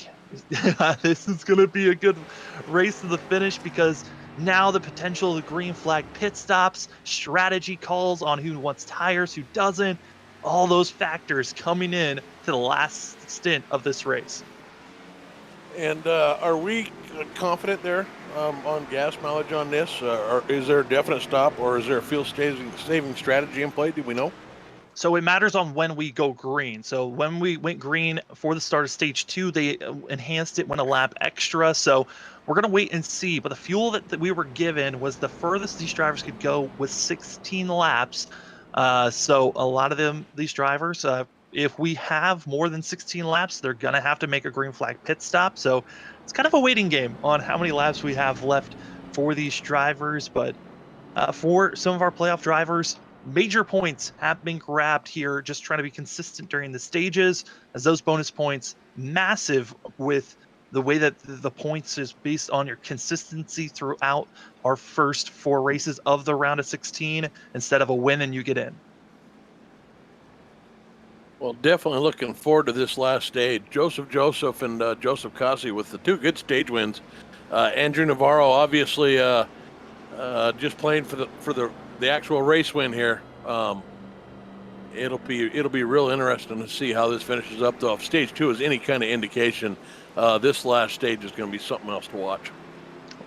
this is going to be a good race to the finish, because now the potential of the green flag pit stops, strategy calls on who wants tires, who doesn't, all those factors coming in to the last stint of this race. And are we confident there on gas mileage on this? Or is there a definite stop, or is there a fuel saving strategy in play? Do we know? So it matters on when we go green. So when we went green for the start of stage 2, they enhanced it, went a lap extra. So we're going to wait and see. But the fuel that we were given was the furthest these drivers could go with 16 laps. So a lot of these drivers, if we have more than 16 laps, they're going to have to make a green flag pit stop. So it's kind of a waiting game on how many laps we have left for these drivers. But for some of our playoff drivers, major points have been grabbed here, just trying to be consistent during the stages, as those bonus points massive with the way that the points is based on your consistency throughout our first 4 races of the round of 16 instead of a win and you get in. Well, definitely looking forward to this last stage. Joseph and Joseph Kasi with the 2 good stage wins. Andrew Navarro obviously just playing for the actual race win here. It'll be real interesting to see how this finishes up, though. If stage 2 is any kind of indication, this last stage is going to be something else to watch.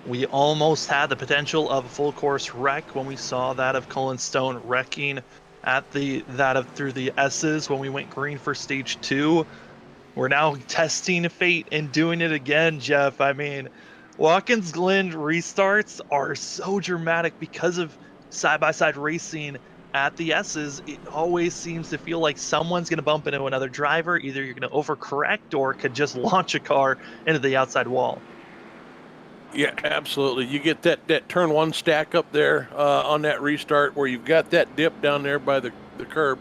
We almost had the potential of a full course wreck when we saw that of Cullen Stone wrecking at through the S's when we went green for stage 2. We're now testing fate and doing it again, Jeff. I mean, Watkins Glen restarts are so dramatic because of side-by-side racing at the S's. It always seems to feel like someone's going to bump into another driver. Either you're going to overcorrect or could just launch a car into the outside wall. Yeah, absolutely. You get that turn 1 stack up there on that restart where you've got that dip down there by the curb.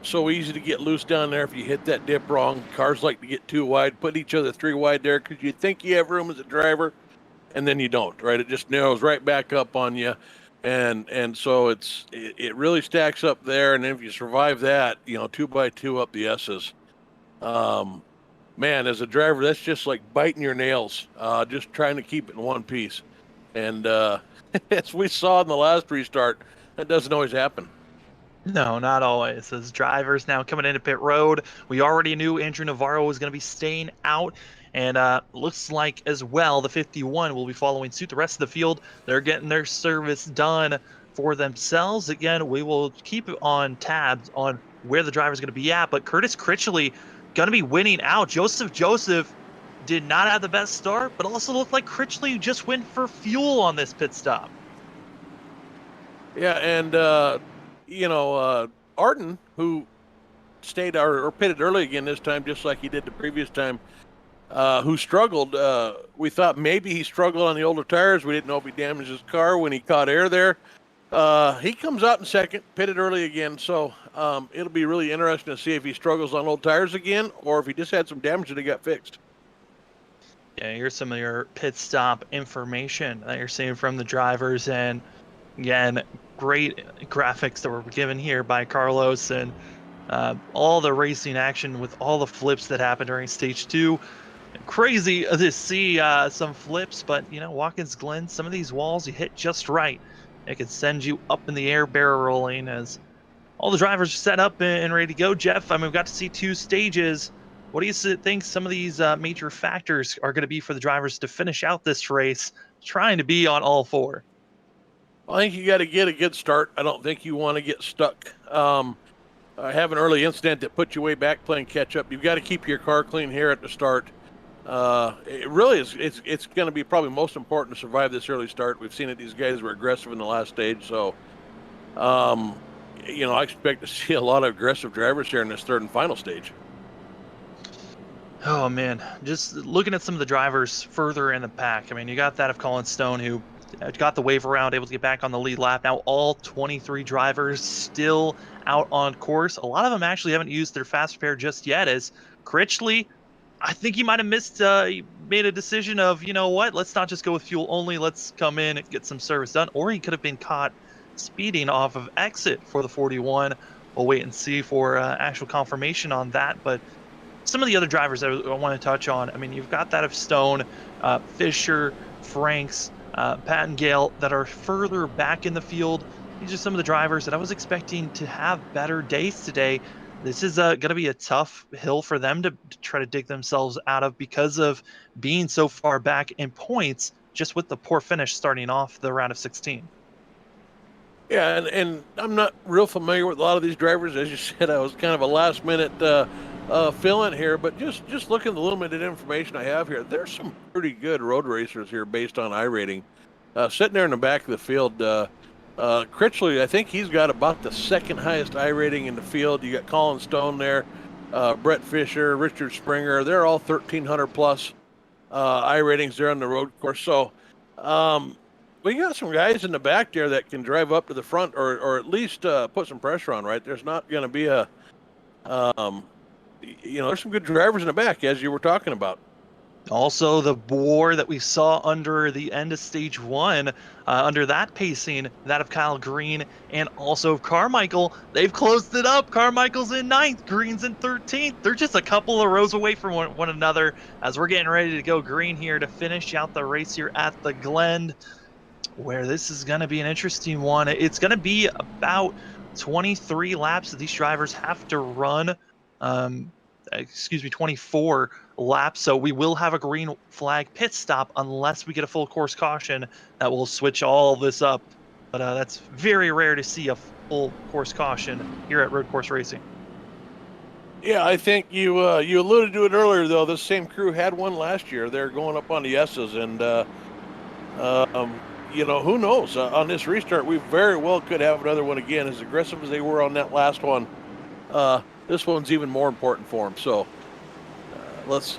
So easy to get loose down there if you hit that dip wrong. Cars like to get 2 wide, put each other 3 wide there because you think you have room as a driver, and then you don't, right? It just narrows right back up on you. And so it really stacks up there. And if you survive that, 2 by 2 up the S's. Man, as a driver, that's just like biting your nails, just trying to keep it in one piece. And as we saw in the last restart, that doesn't always happen. No, not always. As drivers now coming into pit road, we already knew Andrew Navarro was going to be staying out. And looks like as well the 51 will be following suit. The rest of the field, they're getting their service done for themselves. Again, we will keep on tabs on where the driver's going to be at. But Curtis Critchley going to be winning out. Joseph did not have the best start, but also looked like Critchley just went for fuel on this pit stop. Yeah, and, Arden, who stayed or pitted early again this time, just like he did the previous time, who struggled. We thought maybe he struggled on the older tires. We didn't know if he damaged his car when he caught air there. He comes out in second, pitted early again. So it'll be really interesting to see if he struggles on old tires again or if he just had some damage that he got fixed. Yeah, here's some of your pit stop information that you're seeing from the drivers. And again, great graphics that were given here by Carlos and all the racing action with all the flips that happened during stage 2. Crazy to see some flips, but Watkins Glen, some of these walls you hit just right, it could send you up in the air barrel rolling as all the drivers are set up and ready to go. Jeff, I mean, we've got to see 2 stages. What do you think some of these major factors are going to be for the drivers to finish out this race, trying to be on all 4? I think you got to get a good start. I don't think you want to get stuck. Have an early incident that puts you way back playing catch up. You've got to keep your car clean here at the start. It really is. It's going to be probably most important to survive this early start. We've seen it. These guys were aggressive in the last stage, so I expect to see a lot of aggressive drivers here in this third and final stage. Oh man, just looking at some of the drivers further in the pack. I mean, you got that of Colin Stone, who got the wave around, able to get back on the lead lap. Now all 23 drivers still out on course. A lot of them actually haven't used their fast repair just yet, as Critchley, I think he might have made a decision of, let's not just go with fuel only, let's come in and get some service done. Or he could have been caught speeding off of exit for the 41. We'll wait and see for actual confirmation on that. But some of the other drivers that I want to touch on, I mean, you've got that of Stone, Fisher, Franks, Pat and Gale that are further back in the field. These are some of the drivers that I was expecting to have better days today. This is going to be a tough hill for them to try to dig themselves out of because of being so far back in points just with the poor finish starting off the round of 16. Yeah, and I'm not real familiar with a lot of these drivers. As you said, I was kind of a last minute fill in here, but just looking at the limited information I have here, there's some pretty good road racers here based on iRating. Sitting there in the back of the field, Critchley, I think he's got about the second highest iRating in the field. You got Colin Stone there, Brett Fisher, Richard Springer. They're all 1,300 plus iRatings there on the road course. So we got some guys in the back there that can drive up to the front, or at least put some pressure on. Right, there's not going to be a, there's some good drivers in the back, as you were talking about. Also, the war that we saw under the end of stage one, under that pacing, that of Kyle Green and also of Carmichael, they've closed it up. Carmichael's in 9th, Green's in 13th. They're just a couple of rows away from one another as we're getting ready to go green here to finish out the race here at the Glen, where this is going to be an interesting one. It's going to be about 23 laps that these drivers have to run. 24 laps. So we will have a green flag pit stop unless we get a full course caution that will switch all this up. But that's very rare to see a full course caution here at road course racing. Yeah, I think you alluded to it earlier, though. This same crew had one last year. They're going up on the S's, and who knows? On this restart, we very well could have another one again. As aggressive as they were on that last one, this one's even more important for them. So let's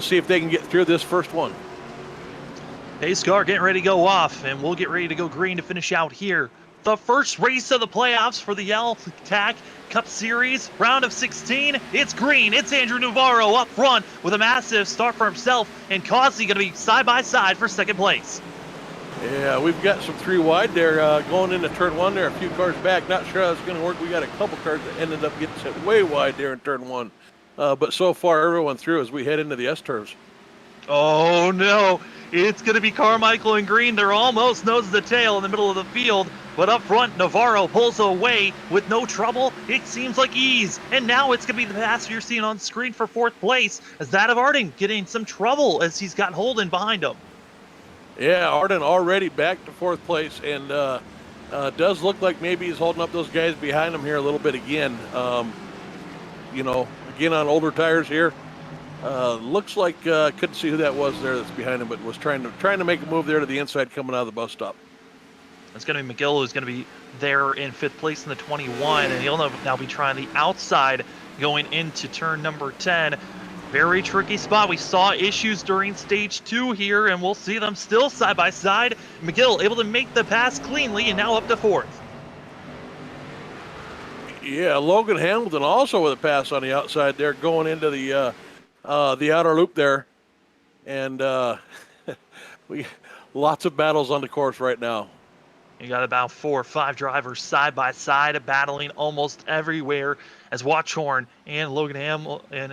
see if they can get through this first one. Pace car getting ready to go off, and we'll get ready to go green to finish out here. The first race of the playoffs for the L-TAC Cup Series, round of 16. It's green. It's Andrew Navarro up front with a massive start for himself, and Causey going to be side by side for second place. Yeah, we've got some 3 wide there going into turn 1 there, a few cars back. Not sure how it's going to work. We got a couple cars that ended up getting set way wide there in turn 1. But so far, everyone through as we head into the S-turns. Oh, no. It's going to be Carmichael and Green. They're almost nose to tail in the middle of the field. But up front, Navarro pulls away with no trouble. It seems like ease. And now it's going to be the pass you're seeing on screen for 4th place, as that of Arden getting some trouble as he's got Holden behind him. Yeah, Arden already back to 4th place, and does look like maybe he's holding up those guys behind him here a little bit again. Again on older tires here. Looks like couldn't see who that was there that's behind him, but was trying to make a move there to the inside coming out of the bus stop. It's going to be McGill who's going to be there in 5th place in the 21, and he'll now be trying the outside going into turn number 10. Very tricky spot. We saw issues during stage 2 here, and we'll see them still side by side. McGill able to make the pass cleanly and now up to 4th. Yeah, Logan Hamilton also with a pass on the outside there going into the outer loop there. And we lots of battles on the course right now. You got about 4 or 5 drivers side by side battling almost everywhere, as Watchorn and Logan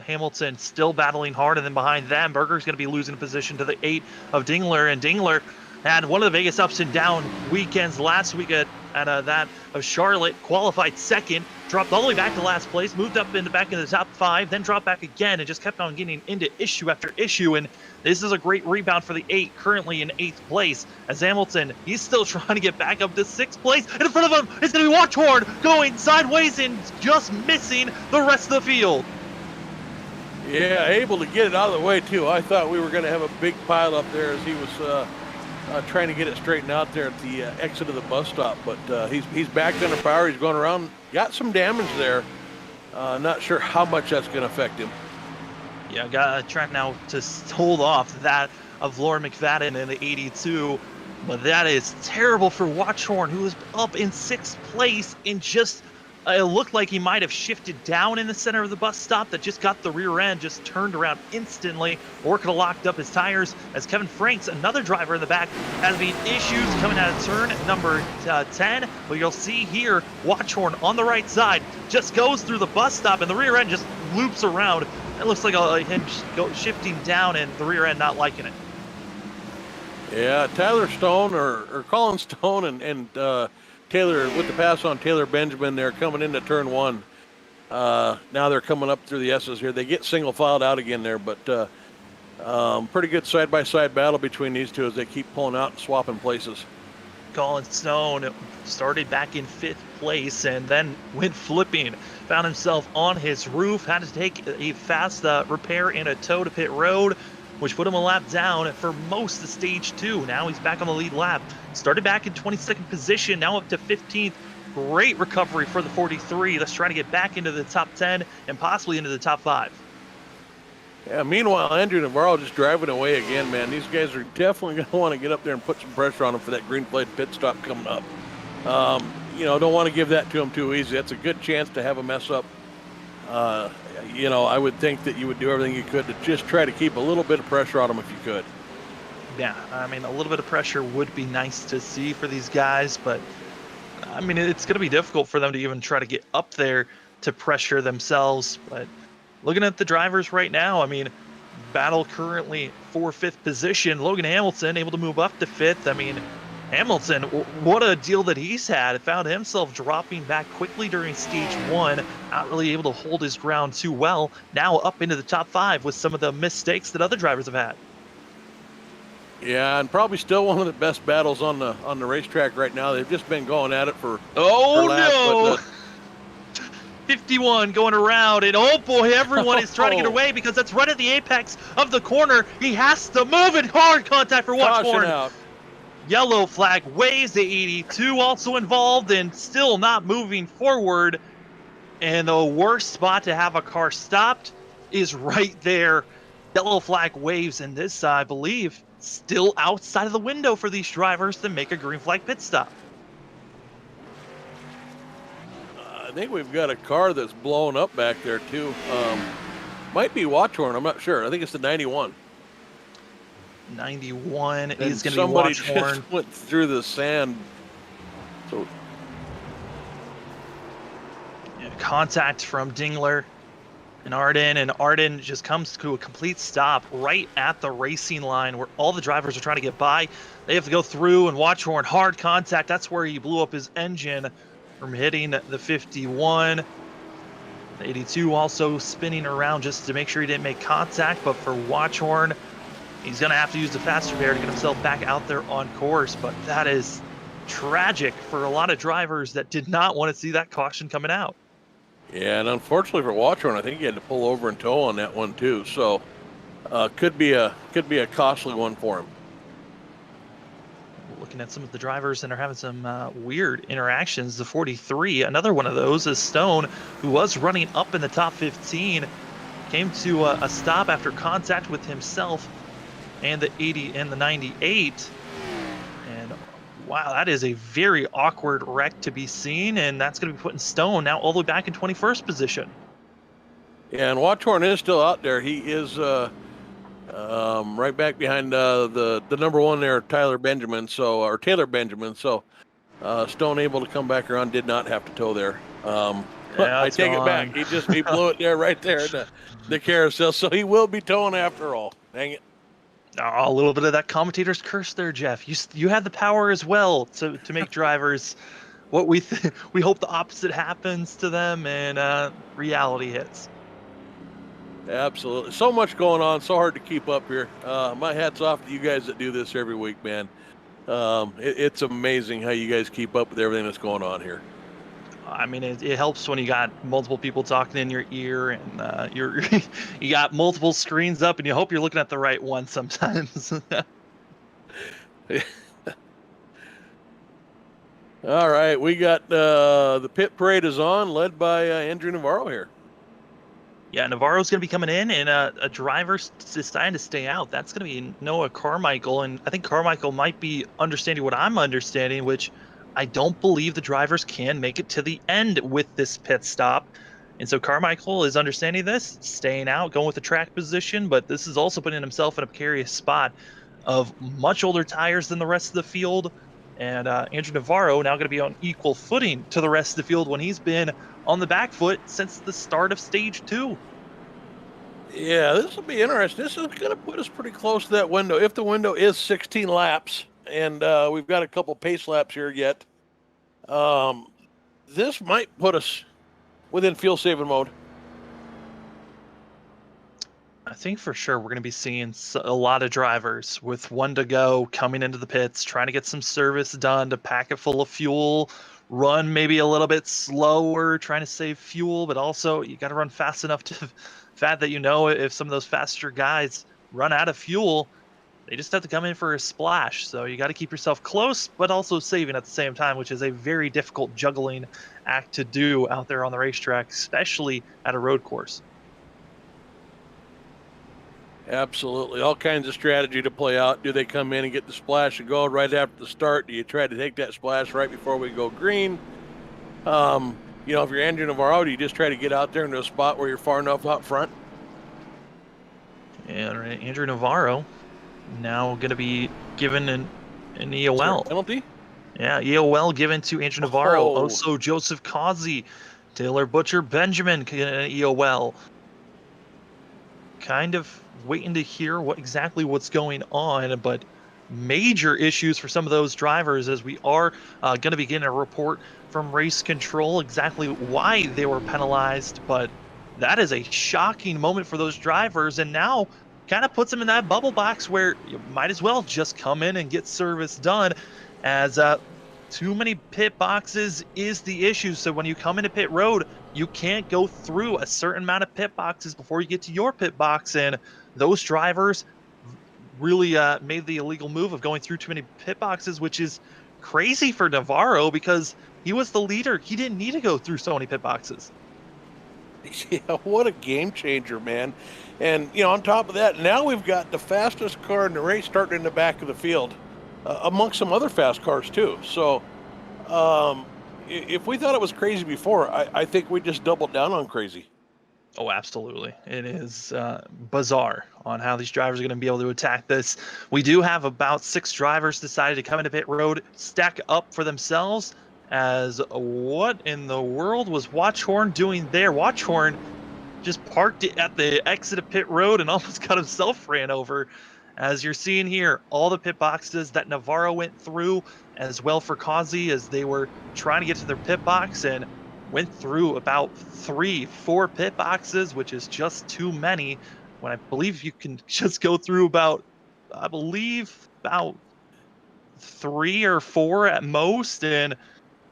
Hamilton still battling hard, and then behind them, Berger's going to be losing position to the 8 of Dingler, and Dingler had one of the biggest ups and down weekends last week at that of Charlotte, qualified 2nd, dropped all the way back to last place, moved up into back in the top 5, then dropped back again, and just kept on getting into issue after issue. And this is a great rebound for the 8, currently in 8th place, as Hamilton, he's still trying to get back up to 6th place, and in front of him is going to be Watchorn going sideways and just missing the rest of the field. Yeah, able to get it out of the way too. I thought we were going to have a big pile up there as he was trying to get it straightened out there at the exit of the bus stop, but he's back under power. He's going around, got some damage there. Not sure how much that's going to affect him. Yeah, I got to try now to hold off that of Lauren McFadden in the 82, but that is terrible for Watchorn, who is up in 6th place in just it looked like he might have shifted down in the center of the bus stop that just got the rear end, just turned around instantly, or could have locked up his tires, as Kevin Franks, another driver in the back, has been issues coming out of turn number 10. But you'll see here, Watchorn on the right side just goes through the bus stop, and the rear end just loops around. It looks like him shifting down and the rear end not liking it. Yeah, Tyler Stone or Colin Stone and Taylor with the pass on Taylor Benjamin there coming into turn 1. Now they're coming up through the S's here. They get single filed out again there, but pretty good side-by-side battle between these two as they keep pulling out and swapping places. Colin Stone started back in 5th place and then went flipping. Found himself on his roof, had to take a fast repair and a tow to pit road, which put him a lap down for most of stage 2. Now he's back on the lead lap. Started back in 22nd position, now up to 15th. Great recovery for the 43. Let's try to get back into the top 10 and possibly into the top 5. Yeah, meanwhile, Andrew Navarro just driving away again, man. These guys are definitely going to want to get up there and put some pressure on him for that green flag pit stop coming up. Don't want to give that to him too easy. That's a good chance to have a mess up. I would think that you would do everything you could to just try to keep a little bit of pressure on him if you could. Yeah, I mean, a little bit of pressure would be nice to see for these guys, but I mean, it's going to be difficult for them to even try to get up there to pressure themselves. But looking at the drivers right now, I mean, battle currently for 5th position. Logan Hamilton able to move up to 5th. I mean, Hamilton, what a deal that he's had. Found himself dropping back quickly during stage 1, not really able to hold his ground too well. Now up into the top 5 with some of the mistakes that other drivers have had. Yeah, and probably still one of the best battles on the racetrack right now. They've just been going at it for laps, no. 51 going around, and oh boy, everyone is trying to get away because that's right at the apex of the corner. He has to move it. Hard contact for Watchhorn. Out. Yellow flag waves. The 82 also involved and still not moving forward. And the worst spot to have a car stopped is right there. Yellow flag waves, and this, I believe, still outside of the window for these drivers to make a green flag pit stop. I think we've got a car that's blowing up back there too. Might be Watchhorn, I'm not sure. I think it's the 91. 91 and is going to be somebody Watchhorn. just went through the sand. So contact from Dingler and Arden just comes to a complete stop right at the racing line where all the drivers are trying to get by. They have to go through, and Watchhorn, hard contact. That's where he blew up his engine from hitting the 51. The 82 also spinning around just to make sure he didn't make contact, but for Watchhorn, he's going to have to use the fast repair to get himself back out there on course. But that is tragic for a lot of drivers that did not want to see that caution coming out. yeah, and unfortunately for Watchhorn, I think he had to pull over and tow on that one too. So could be a costly one for him. Looking at some of the drivers and are having some weird interactions. The 43, another one of those, is Stone, who was running up in the top 15, came to a stop after contact with himself and the 80 and the 98. And wow, that is a very awkward wreck to be seen, and that's going to be putting Stone now all the way back in 21st position. Yeah, and Watchhorn is still out there. He is right back behind the number 1 there, Taylor Benjamin. So Stone able to come back around, did not have to tow there. I take it back. He blew it there right there in the carousel. So he will be towing after all. Dang it. Oh, a little bit of that commentator's curse there, Jeff. You had the power as well to make drivers what we hope the opposite happens to them, and reality hits. Absolutely. So much going on. So hard to keep up here. My hat's off to you guys that do this every week, man. It's amazing how you guys keep up with everything that's going on here. I mean, it helps when you got multiple people talking in your ear, and you got multiple screens up, and you hope you're looking at the right one sometimes. All right, we got the pit parade is on, led by Andrew Navarro here. Yeah, Navarro's going to be coming in, and a driver's deciding to stay out. That's going to be Noah Carmichael, and I think Carmichael might be understanding what I'm understanding, which I don't believe the drivers can make it to the end with this pit stop. And so Carmichael is understanding this, staying out, going with the track position, but this is also putting himself in a precarious spot of much older tires than the rest of the field. And Andrew Navarro now going to be on equal footing to the rest of the field when he's been on the back foot since the start of stage 2. Yeah, this will be interesting. This is going to put us pretty close to that window. If the window is 16 laps, and we've got a couple pace laps here yet, this might put us within fuel saving mode. I think for sure we're going to be seeing a lot of drivers with one to go coming into the pits, trying to get some service done to pack it full of fuel, run maybe a little bit slower, trying to save fuel, but also you got to run fast enough to fact that if some of those faster guys run out of fuel, they just have to come in for a splash. So you got to keep yourself close, but also saving at the same time, which is a very difficult juggling act to do out there on the racetrack, especially at a road course. Absolutely. All kinds of strategy to play out. Do they come in and get the splash and go right after the start? Do you try to take that splash right before we go green? You know, if you're Andrew Navarro, do you just try to get out there into a spot where you're far enough out front? And Andrew Navarro now going to be given an EOL. Penalty? Yeah, EOL given to Andrew Navarro. Oh. Also, Joseph Causey, Taylor Butcher Benjamin, an EOL. Kind of waiting to hear exactly what's going on, but major issues for some of those drivers, as we are going to be getting a report from race control exactly why they were penalized. But that is a shocking moment for those drivers, and now kind of puts them in that bubble box where you might as well just come in and get service done, as too many pit boxes is the issue. So when you come into pit road, you can't go through a certain amount of pit boxes before you get to your pit box, and those drivers really made the illegal move of going through too many pit boxes, which is crazy for Navarro because he was the leader. He didn't need to go through so many pit boxes. Yeah, what a game changer, man. And, you know, on top of that, now we've got the fastest car in the race starting in the back of the field, amongst some other fast cars, too. So if we thought it was crazy before, I think we just doubled down on crazy. Oh, absolutely. It is bizarre on how these drivers are going to be able to attack this. We do have about 6 drivers decided to come into pit road, stack up for themselves. As what in the world was Watchhorn doing there? Watchhorn just parked it at the exit of pit road and almost got himself ran over. As you're seeing here, all the pit boxes that Navarro went through, as well for Causey, as they were trying to get to their pit box, and went through about 3-4 pit boxes, which is just too many, when I believe you can just go through about 3 or 4 at most. And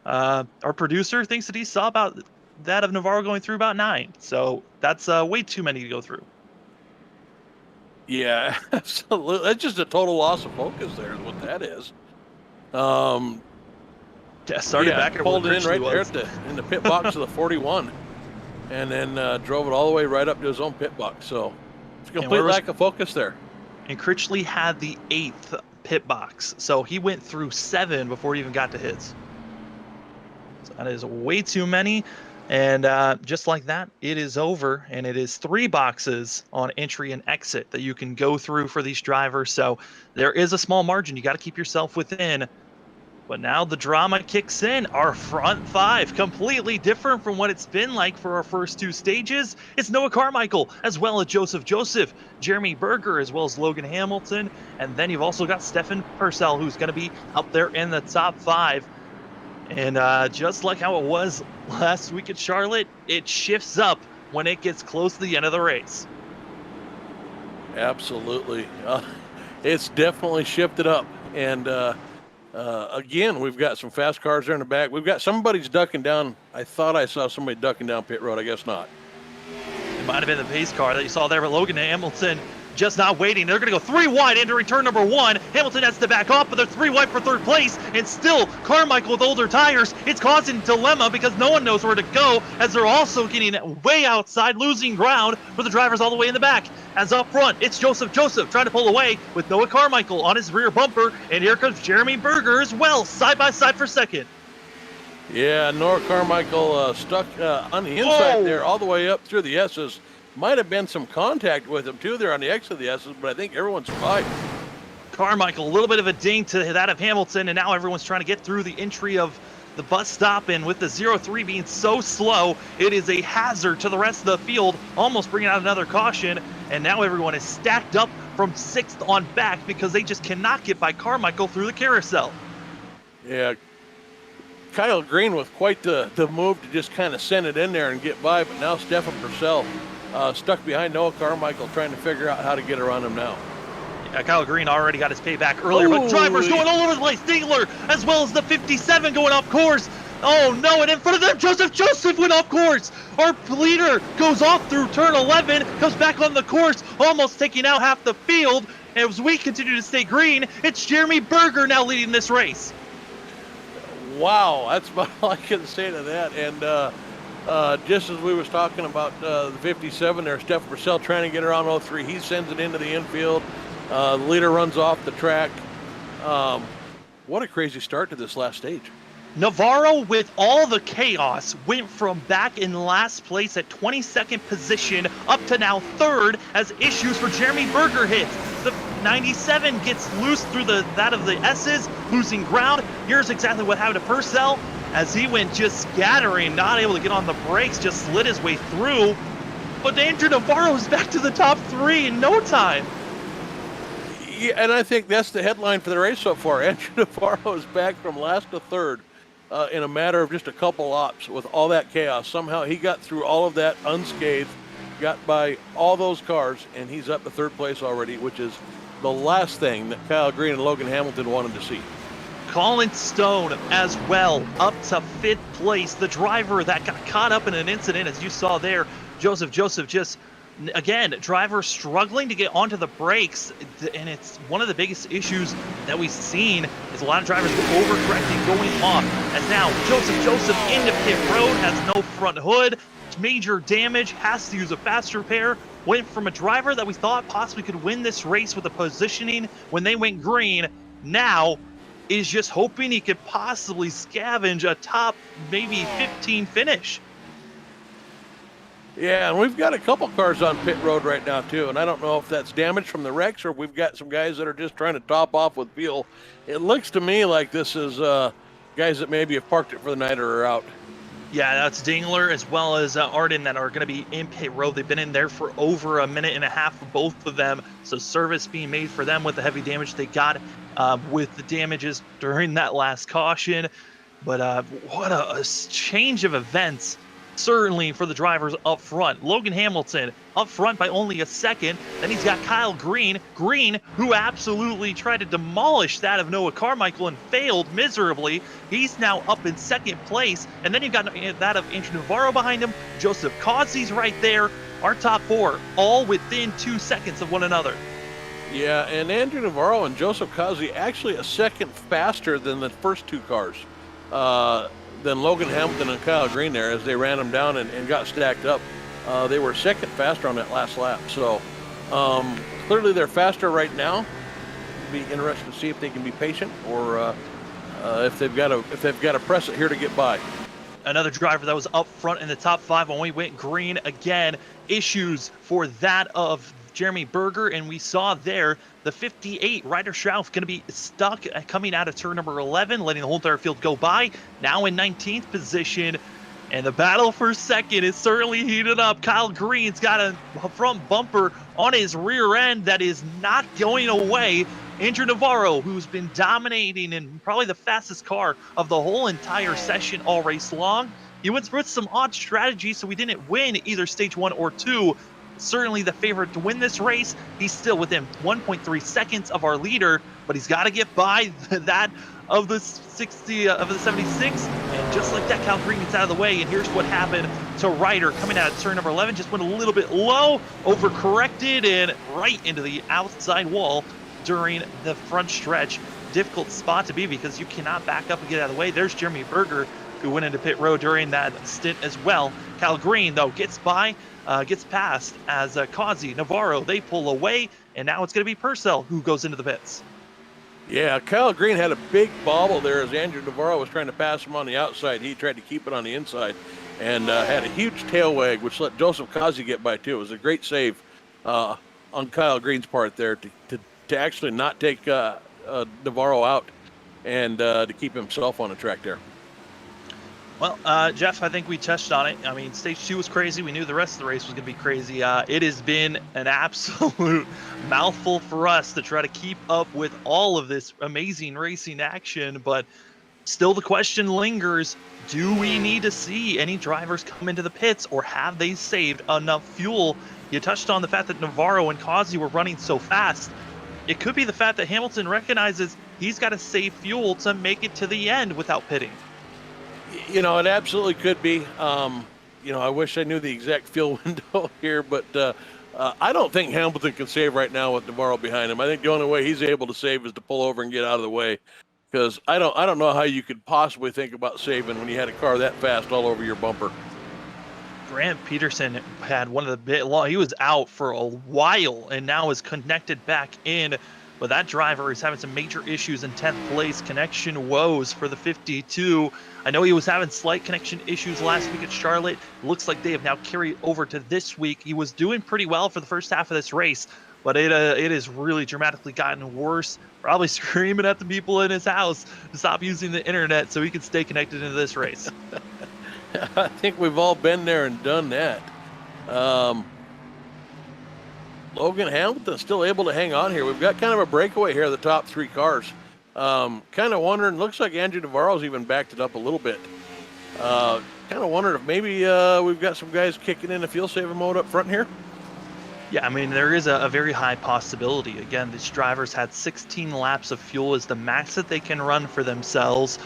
our producer thinks that he saw about that of Navarro going through about 9. So that's way too many to go through. Yeah, absolutely. That's just a total loss of focus there is what that is. Yeah, started back at pulled it in right there in the pit box of the 41, and then drove it all the way right up to his own pit box. So it's a complete lack of focus there. And Critchley had the 8th pit box, so he went through 7 before he even got to his. So that is way too many. And just like that, it is over, and it is 3 boxes on entry and exit that you can go through for these drivers. So there is a small margin. You got to keep yourself within. But now the drama kicks in. Our front 5, completely different from what it's been like for our first 2 stages. It's Noah Carmichael, as well as Joseph, Jeremy Berger, as well as Logan Hamilton. And then you've also got Stefan Purcell, who's going to be up there in the top 5. And just like how it was last week at Charlotte, it shifts up when it gets close to the end of the race. Absolutely. It's definitely shifted up. And again, we've got some fast cars there in the back. We've got somebody's ducking down. I thought I saw somebody ducking down pit road. I guess not. It might have been the pace car that you saw there, but Logan Hamilton just not waiting. They're going to go 3 wide into return number 1. Hamilton has to back off, but they're 3 wide for 3rd place. And still, Carmichael with older tires. It's causing dilemma because no one knows where to go, as they're also getting way outside, losing ground for the drivers all the way in the back. As up front, it's Joseph trying to pull away with Noah Carmichael on his rear bumper. And here comes Jeremy Berger as well, side by side for 2nd. Yeah, Noah Carmichael stuck on the inside there all the way up through the S's. Might have been some contact with him too there on the exit of the S's, but I think everyone survived. Carmichael, a little bit of a ding to that of Hamilton, and now everyone's trying to get through the entry of the bus stop, and with the 0-3 being so slow, it is a hazard to the rest of the field, almost bringing out another caution, and now everyone is stacked up from 6th on back because they just cannot get by Carmichael through the carousel. Yeah, Kyle Green with quite the move to just kind of send it in there and get by, but now Stefan Purcell stuck behind Noah Carmichael trying to figure out how to get around him now. Kyle Green already got his payback earlier, but drivers going all over the place. Dingler, as well as the 57 going off course. Oh no, and in front of them, Joseph went off course. Our leader goes off through turn 11, comes back on the course, almost taking out half the field. And as we continue to stay green, it's Jeremy Berger now leading this race. Wow, that's about all I can say to that. And just as we was talking about the 57 there, Steph Purcell trying to get around 03. He sends it into the infield. The leader runs off the track. What a crazy start to this last stage. Navarro, with all the chaos, went from back in last place at 22nd position up to now third as issues for Jeremy Berger hit. The 97 gets loose through that of the S's, losing ground. Here's exactly what happened to Purcell as he went just scattering, not able to get on the brakes, just slid his way through. But Andrew Navarro is back to the top three in no time. Yeah, and I think that's the headline for the race so far. Andrew Navarro is back from last to third in a matter of just a couple laps with all that chaos. Somehow he got through all of that unscathed, got by all those cars, and he's up to third place already, which is the last thing that Kyle Green and Logan Hamilton wanted to see. Colin Stone as well, up to fifth place. The driver that got caught up in an incident, as you saw there, Joseph just, again, driver struggling to get onto the brakes, and it's one of the biggest issues that we've seen is a lot of drivers overcorrecting, going off. As now Joseph into pit road, has no front hood, major damage, has to use a fast repair. Went from a driver that we thought possibly could win this race with the positioning when they went green, now is just hoping he could possibly scavenge a top maybe 15 finish. Yeah, and we've got a couple cars on pit road right now too, and I don't know if that's damage from the wrecks or we've got some guys that are just trying to top off with fuel. It looks to me like this is guys that maybe have parked it for the night or are out. Yeah, that's Dingler as well as Arden that are going to be in pit road. They've been in there for over a minute and a half for both of them, so service being made for them with the heavy damage they got with the damages during that last caution. But what a change of events, certainly for the drivers up front. Logan Hamilton up front by only a second. Then he's got Kyle Green, who absolutely tried to demolish that of Noah Carmichael and failed miserably. He's now up in second place. And then you've got that of Andrew Navarro behind him. Joseph Causey's right there. Our top four, all within 2 seconds of one another. Yeah, and Andrew Navarro and Joseph Causey actually a second faster than the first two cars. Than Logan Hamilton and Kyle Green there as they ran them down and got stacked up. They were second faster on that last lap. So clearly they're faster right now. It'll be interesting to see if they can be patient or if they've got to press it here to get by. Another driver that was up front in the top five when we went green again. Issues for that of Jeremy Berger, and we saw there the 58 Ryder Schrauf going to be stuck coming out of turn number 11, letting the whole entire field go by. Now in 19th position, and the battle for second is certainly heated up. Kyle Green's got a front bumper on his rear end that is not going away. Andrew Navarro, who's been dominating and probably the fastest car of the whole entire session all race long. He went with some odd strategies, so we didn't win either stage 1 or 2. Certainly the favorite to win this race. He's still within 1.3 seconds of our leader, but he's got to get by that of the 76. And just like that, Kyle Green gets out of the way. And here's what happened to Ryder coming out of turn number 11. Just went a little bit low, overcorrected, and right into the outside wall during the front stretch. Difficult spot to be because you cannot back up and get out of the way. There's Jeremy Berger, who went into pit road during that stint as well. Kyle Green, though, gets by. Gets past as Causey, Navarro, they pull away, and now it's going to be Purcell who goes into the pits. Yeah, Kyle Green had a big bobble there as Andrew Navarro was trying to pass him on the outside. He tried to keep it on the inside and had a huge tail wag, which let Joseph Causey get by too. It was a great save on Kyle Green's part there to actually not take Navarro out and to keep himself on the track there. Well, Jeff, I think we touched on it. I mean, stage 2 was crazy. We knew the rest of the race was going to be crazy. It has been an absolute mouthful for us to try to keep up with all of this amazing racing action. But Still, the question lingers, do we need to see any drivers come into the pits, or have they saved enough fuel? You touched on the fact that Navarro and Causey were running so fast. It could be the fact that Hamilton recognizes he's got to save fuel to make it to the end without pitting. You know, it absolutely could be. You know, I wish I knew the exact fuel window here, but I don't think Hamilton can save right now with Navarro behind him. I think the only way he's able to save is to pull over and get out of the way, because I don't know how you could possibly think about saving when you had a car that fast all over your bumper. Grant Peterson had one of the he was out for a while and now is connected back in, but that driver is having some major issues in 10th place. Connection woes for the 52. I know he was having slight connection issues last week at Charlotte. Looks like they have now carried over to this week. He was doing pretty well for the first half of this race, but it has really dramatically gotten worse. Probably screaming at the people in his house to stop using the internet so he can stay connected into this race. I think we've all been there and done that. Logan Hamilton still able to hang on here. We've got kind of a breakaway here of the top three cars. Kind of wondering, looks like Andrew Navarro's even backed it up a little bit. Kind of wondering if maybe we've got some guys kicking in the fuel saving mode up front here. Yeah, I mean, there is a very high possibility. Again, these drivers had 16 laps of fuel as the max that they can run for themselves.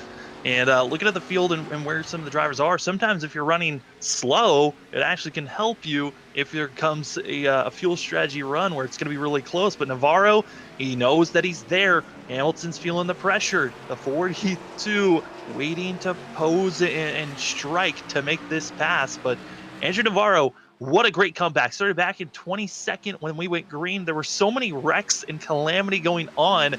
And looking at the field and where some of the drivers are, sometimes if you're running slow, it actually can help you if there comes a fuel strategy run where it's going to be really close. But Navarro, he knows that he's there. Hamilton's feeling the pressure. The 42 waiting to pose and strike to make this pass. But Andrew Navarro, what a great comeback. Started back in 22nd when we went green. There were so many wrecks and calamity going on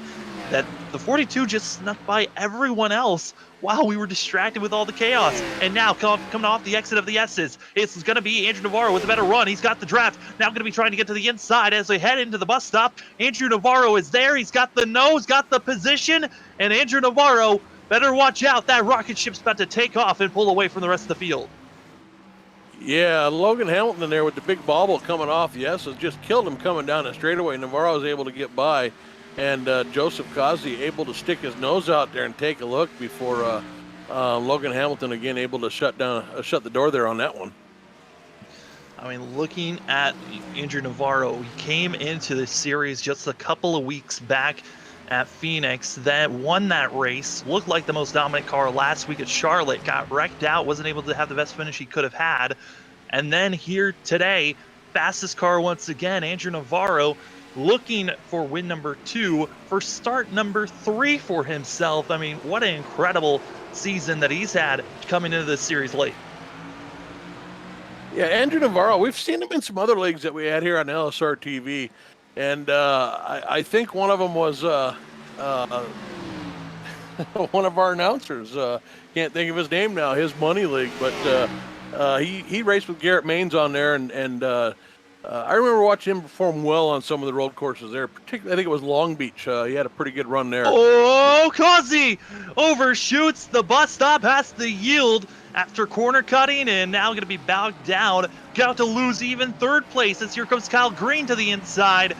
that the 42 just snuck by everyone else while we were distracted with all the chaos. And now coming off the exit of the S's, it's going to be Andrew Navarro with a better run. He's got the draft. Now going to be trying to get to the inside as they head into the bus stop. Andrew Navarro is there. He's got the nose, got the position, and Andrew Navarro better watch out. That rocket ship's about to take off and pull away from the rest of the field. Yeah, Logan Hamilton there with the big bobble coming off. Yes, has just killed him coming down the straightaway. Navarro was able to get by, and Joseph Causey able to stick his nose out there and take a look before Logan Hamilton again able to shut the door there on that one. I mean, looking at Andrew Navarro, he came into this series just a couple of weeks back at Phoenix, that won that race, looked like the most dominant car last week at Charlotte, got wrecked out, wasn't able to have the best finish he could have had. And then here today, fastest car once again, Andrew Navarro, looking for win number 2, for start number 3 for himself. I mean, what an incredible season that he's had coming into this series late. Yeah, Andrew Navarro, we've seen him in some other leagues that we had here on LSRTV. And I think one of them was one of our announcers. Can't think of his name now, his money league. But he raced with Garrett Maines on there. And I remember watching him perform well on some of the road courses there. Particularly, I think it was Long Beach. He had a pretty good run there. Oh, Causey overshoots the bus stop, has to yield after corner cutting, and now going to be bogged down. Got to lose even third place as here comes Kyle Green to the inside.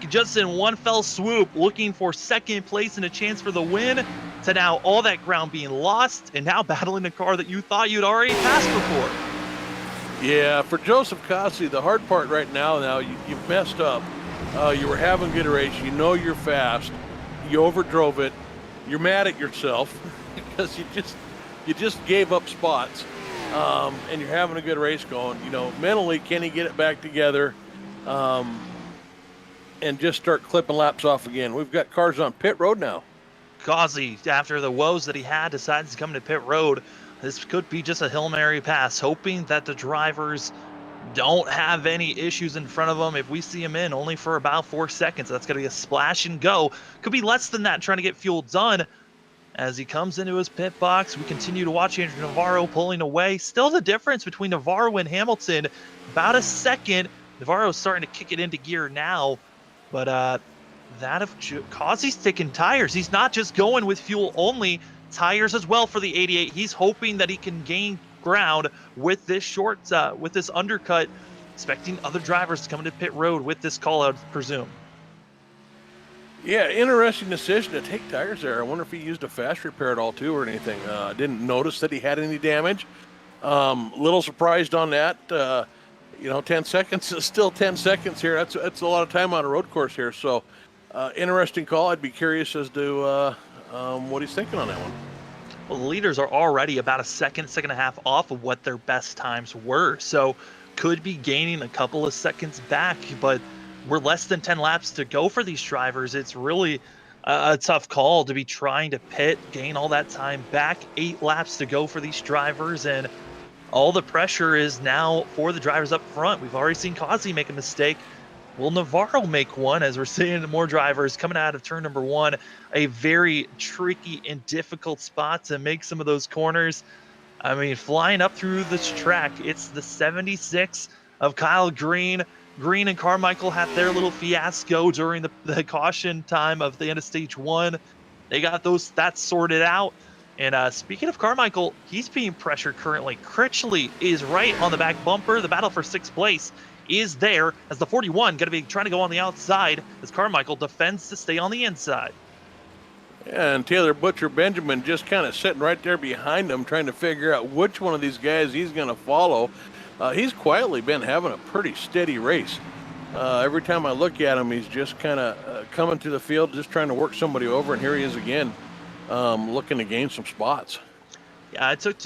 Just in one fell swoop, looking for second place and a chance for the win, to now all that ground being lost and now battling a car that you thought you'd already passed before. Yeah, for Joseph Causey, the hard part right now you've messed up. You were having a good race. You know you're fast. You overdrove it. You're mad at yourself because you just gave up spots, and you're having a good race going. You know, mentally, can he get it back together and just start clipping laps off again? We've got cars on pit road now. Causey, after the woes that he had, decides to come to pit road. This could be just a Hail Mary pass, hoping that the drivers don't have any issues in front of them. If we see him in only for about 4 seconds, that's going to be a splash and go. Could be less than that, trying to get fuel done. As he comes into his pit box, we continue to watch Andrew Navarro pulling away. Still the difference between Navarro and Hamilton, about a second. Navarro's starting to kick it into gear now, but that of Causey's taking tires. He's not just going with fuel only, tires as well for the 88. He's hoping that he can gain ground with this with this undercut, expecting other drivers to come into pit road with this call out, presume. Yeah, interesting decision to take tires there. I wonder if he used a fast repair at all too or anything. Didn't notice that he had any damage. Little surprised on that. 10 seconds is still 10 seconds here. That's a lot of time on a road course here. So, interesting call. I'd be curious as to what he's thinking on that one. Well, the leaders are already about a second and a half off of what their best times were. So could be gaining a couple of seconds back, but we're less than 10 laps to go for these drivers. It's really a tough call to be trying to pit, gain all that time back. 8 laps to go for these drivers, and all the pressure is now for the drivers up front. We've already seen Kazi make a mistake. Will Navarro make one, as we're seeing more drivers coming out of turn number 1? A very tricky and difficult spot to make some of those corners. I mean, flying up through this track, it's the 76 of Kyle Green. Green and Carmichael had their little fiasco during the caution time of the end of stage 1. They got that sorted out. And speaking of Carmichael, he's being pressured currently. Critchley is right on the back bumper. The battle for 6th place is there, as the 41 going to be trying to go on the outside as Carmichael defends to stay on the inside. Yeah, and Taylor Butcher Benjamin just kind of sitting right there behind him, trying to figure out which one of these guys he's going to follow. He's quietly been having a pretty steady race. Every time I look at him, he's just kind of coming to the field, just trying to work somebody over, and here he is again, looking to gain some spots. Yeah, I talked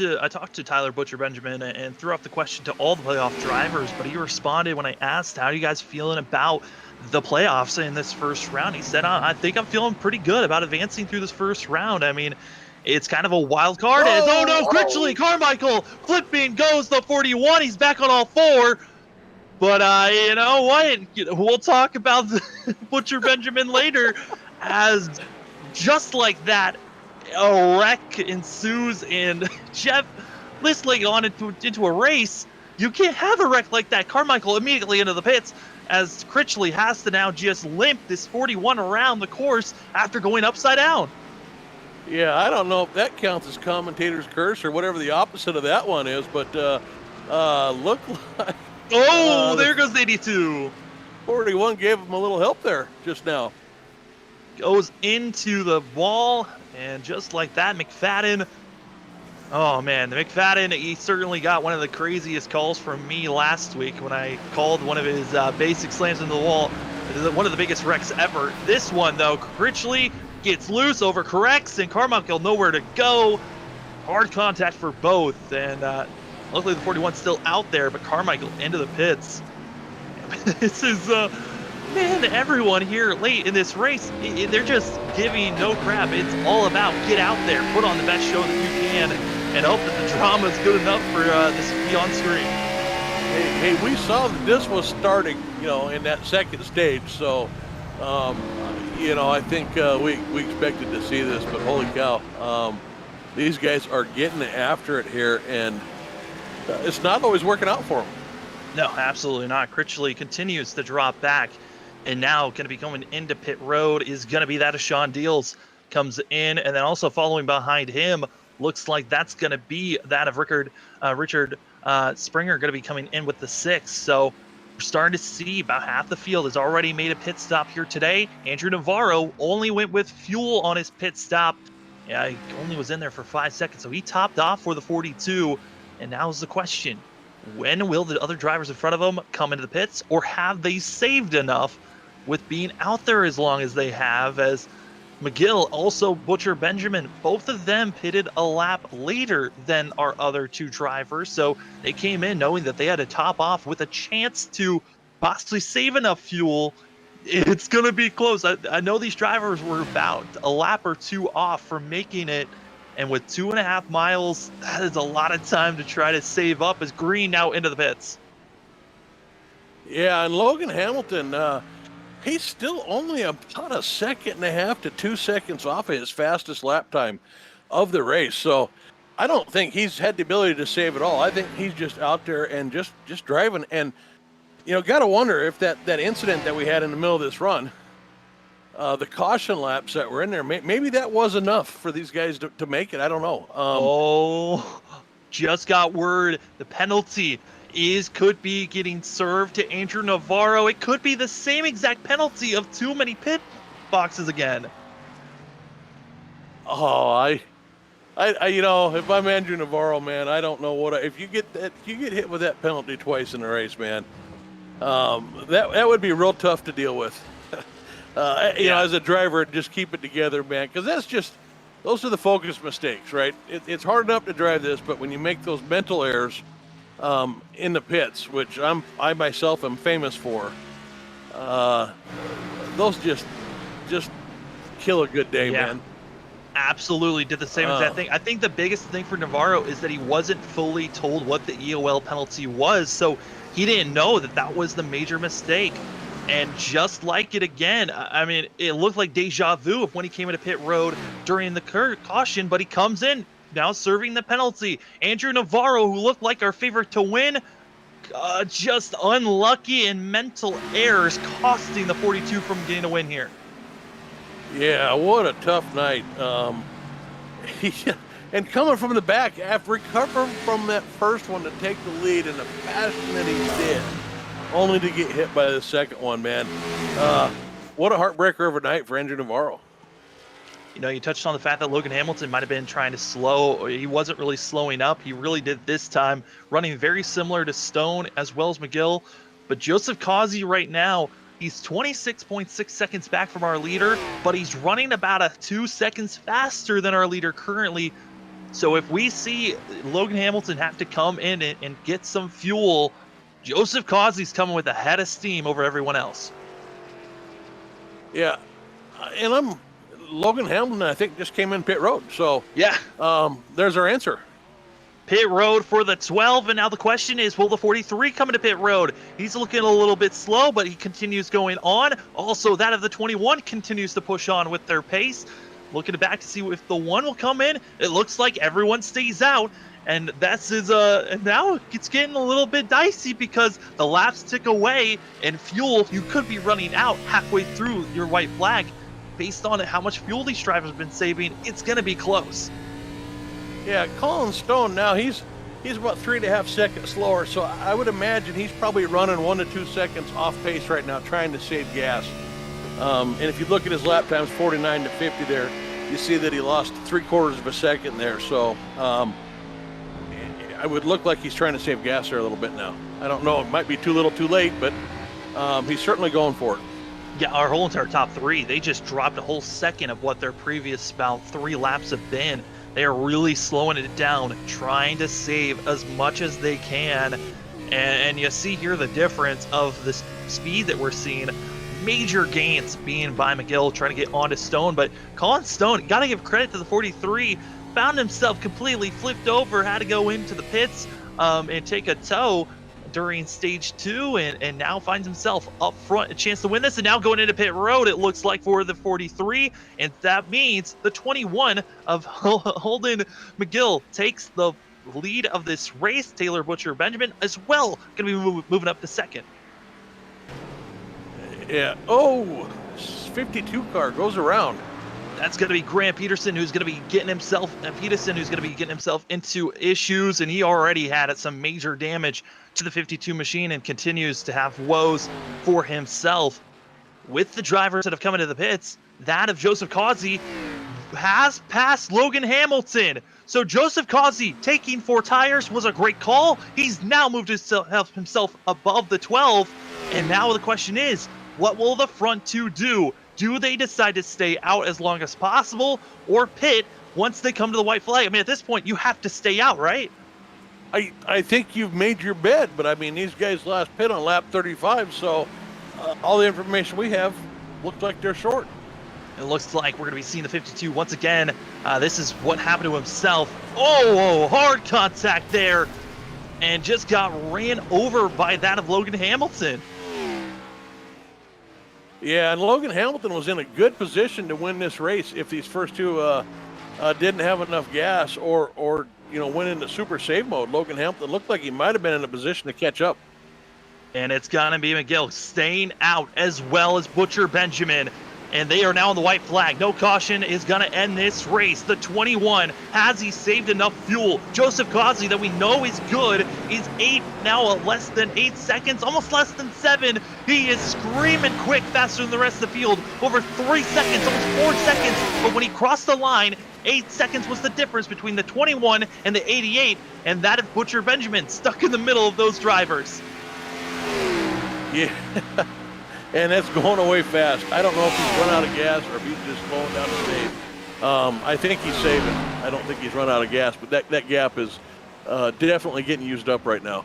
to Tyler Butcher Benjamin and threw out the question to all the playoff drivers, but he responded when I asked, how are you guys feeling about the playoffs in this first round? He said, I think I'm feeling pretty good about advancing through this first round. I mean, it's kind of a wild card. Oh no, Critchley, Carmichael flipping goes the 41. He's back on all 4. But you know what? We'll talk about Butcher Benjamin later, as just like that, a wreck ensues, and Jeff Listling on into a race. You can't have a wreck like that. Carmichael immediately into the pits, as Critchley has to now just limp this 41 around the course after going upside down. Yeah, I don't know if that counts as commentator's curse or whatever the opposite of that one is, but look like... there goes 82. 41 gave him a little help there just now. Goes into the wall, and just like that, McFadden. Oh man, the McFadden, he certainly got one of the craziest calls from me last week when I called one of his basic slams into the wall. One of the biggest wrecks ever. This one though, Critchley gets loose, overcorrects, and Carmichael nowhere to go. Hard contact for both, and luckily the 41's still out there, but Carmichael into the pits. This is man, everyone here late in this race, they're just giving no crap. It's all about get out there, put on the best show that you can, and hope that the drama is good enough for this to be on screen. Hey, we saw that this was starting, in that second stage. So, I think we expected to see this, but holy cow, these guys are getting after it here, and it's not always working out for them. No, absolutely not. Critchley continues to drop back, and now going to be going into pit road is going to be that of Sean Deals. Comes in, and then also following behind him, looks like that's going to be that of Richard Springer, going to be coming in with the 6. So we're starting to see about half the field has already made a pit stop here today. Andrew Navarro only went with fuel on his pit stop. Yeah, he only was in there for 5 seconds, so he topped off for the 42. And now is the question, when will the other drivers in front of him come into the pits, or have they saved enough with being out there as long as they have? As McGill, also Butcher Benjamin, both of them pitted a lap later than our other 2 drivers, so they came in knowing that they had to top off with a chance to possibly save enough fuel. It's going to be close. I know these drivers were about a lap or 2 off from making it, and with 2.5 miles, that is a lot of time to try to save up, as Green now into the pits. Yeah, and Logan Hamilton, he's still only about 1.5 seconds to 2 seconds off of his fastest lap time of the race. So I don't think he's had the ability to save it all. I think he's just out there and just driving. And, got to wonder if that incident that we had in the middle of this run, the caution laps that were in there, maybe that was enough for these guys to make it. I don't know. Just got word. The penalty could be getting served to Andrew Navarro. It could be the same exact penalty of too many pit boxes again. Oh, I you know, if I'm Andrew Navarro, man, I don't know if you get hit with that penalty twice in the race, man. That would be real tough to deal with. You know, as a driver, just keep it together, man, because those are the focus mistakes, right? It's hard enough to drive this, but when you make those mental errors in the pits, which I myself am famous for, those just kill a good day, man. Absolutely did the same exact thing. I think the biggest thing for Navarro is that he wasn't fully told what the EOL penalty was, so he didn't know that was the major mistake. And just like it again, I mean, it looked like deja vu of when he came into pit road during the caution, but he comes in now serving the penalty. Andrew Navarro, who looked like our favorite to win, just unlucky and mental errors costing the 42 from getting a win here. Yeah, what a tough night. And coming from the back, after recovering from that first one to take the lead in the fashion that he did, only to get hit by the second one, man. What a heartbreaker of a night for Andrew Navarro. You know, you touched on the fact that Logan Hamilton might have been trying to slow, or he wasn't really slowing up. He really did this time, running very similar to Stone as well as McGill. But Joseph Causey right now, he's 26.6 seconds back from our leader, but he's running about 2 seconds faster than our leader currently. So if we see Logan Hamilton have to come in and get some fuel, Joseph Causey's coming with a head of steam over everyone else. Yeah, and Logan Hamilton, I think, just came in pit road. So yeah, there's our answer. Pit road for the 12, and now the question is, will the 43 come into pit road? He's looking a little bit slow, but he continues going on. Also, that of the 21 continues to push on with their pace. Looking back to see if the 1 will come in. It looks like everyone stays out, and that's his, and now it's getting a little bit dicey because the laps tick away, and fuel, you could be running out halfway through your white flag. Based on how much fuel these drivers have been saving, it's going to be close. Yeah, Colin Stone now, he's about 3.5 seconds slower, so I would imagine he's probably running 1 to 2 seconds off pace right now, trying to save gas. And if you look at his lap times, 49 to 50 there, you see that he lost 3/4 of a second there. So I would look like he's trying to save gas there a little bit now. I don't know, it might be too little too late, but he's certainly going for it. Yeah, our whole entire top 3, they just dropped a whole second of what their previous about 3 laps have been. They are really slowing it down, trying to save as much as they can. And you see here the difference of the speed that we're seeing. Major gains being by McGill trying to get onto Stone, but Colin Stone, got to give credit to the 43, found himself completely flipped over, had to go into the pits and take a tow during stage 2, and now finds himself up front, a chance to win this, and now going into pit road, it looks like, for the 43, and that means the 21 of Holden McGill takes the lead of this race. Taylor Butcher Benjamin as well going to be moving up to second. Yeah. Oh, 52 car goes around. That's going to be Grant Peterson, who's going to be getting himself, into issues, and he already had some major damage to the 52 machine and continues to have woes for himself. With the drivers that have come into the pits, that of Joseph Causey has passed Logan Hamilton. So Joseph Causey taking 4 tires was a great call. He's now moved himself above the 12, and now the question is, what will the front 2 do? Do they decide to stay out as long as possible or pit once they come to the white flag? I mean, at this point, you have to stay out, right? I think you've made your bed, but I mean, these guys last pit on lap 35, so all the information we have looks like they're short. It looks like we're going to be seeing the 52 once again. This is what happened to himself. Oh, hard contact there, and just got ran over by that of Logan Hamilton. Yeah, and Logan Hamilton was in a good position to win this race if these first 2 didn't have enough gas or went into super save mode. Logan Hamilton looked like he might have been in a position to catch up. And it's going to be McGill staying out, as well as Butcher Benjamin. and they are now on the white flag. No caution is going to end this race. The 21, has he saved enough fuel? Joseph Causey, that we know is good, is less than 8 seconds, almost less than 7. He is screaming quick, faster than the rest of the field. Over 3 seconds, almost 4 seconds. But when he crossed the line, 8 seconds was the difference between the 21 and the 88, and that is Butcher Benjamin stuck in the middle of those drivers. Yeah. And that's going away fast. I don't know if he's run out of gas or if he's just slowing down to save. I think he's saving. I don't think he's run out of gas, but that gap is definitely getting used up right now.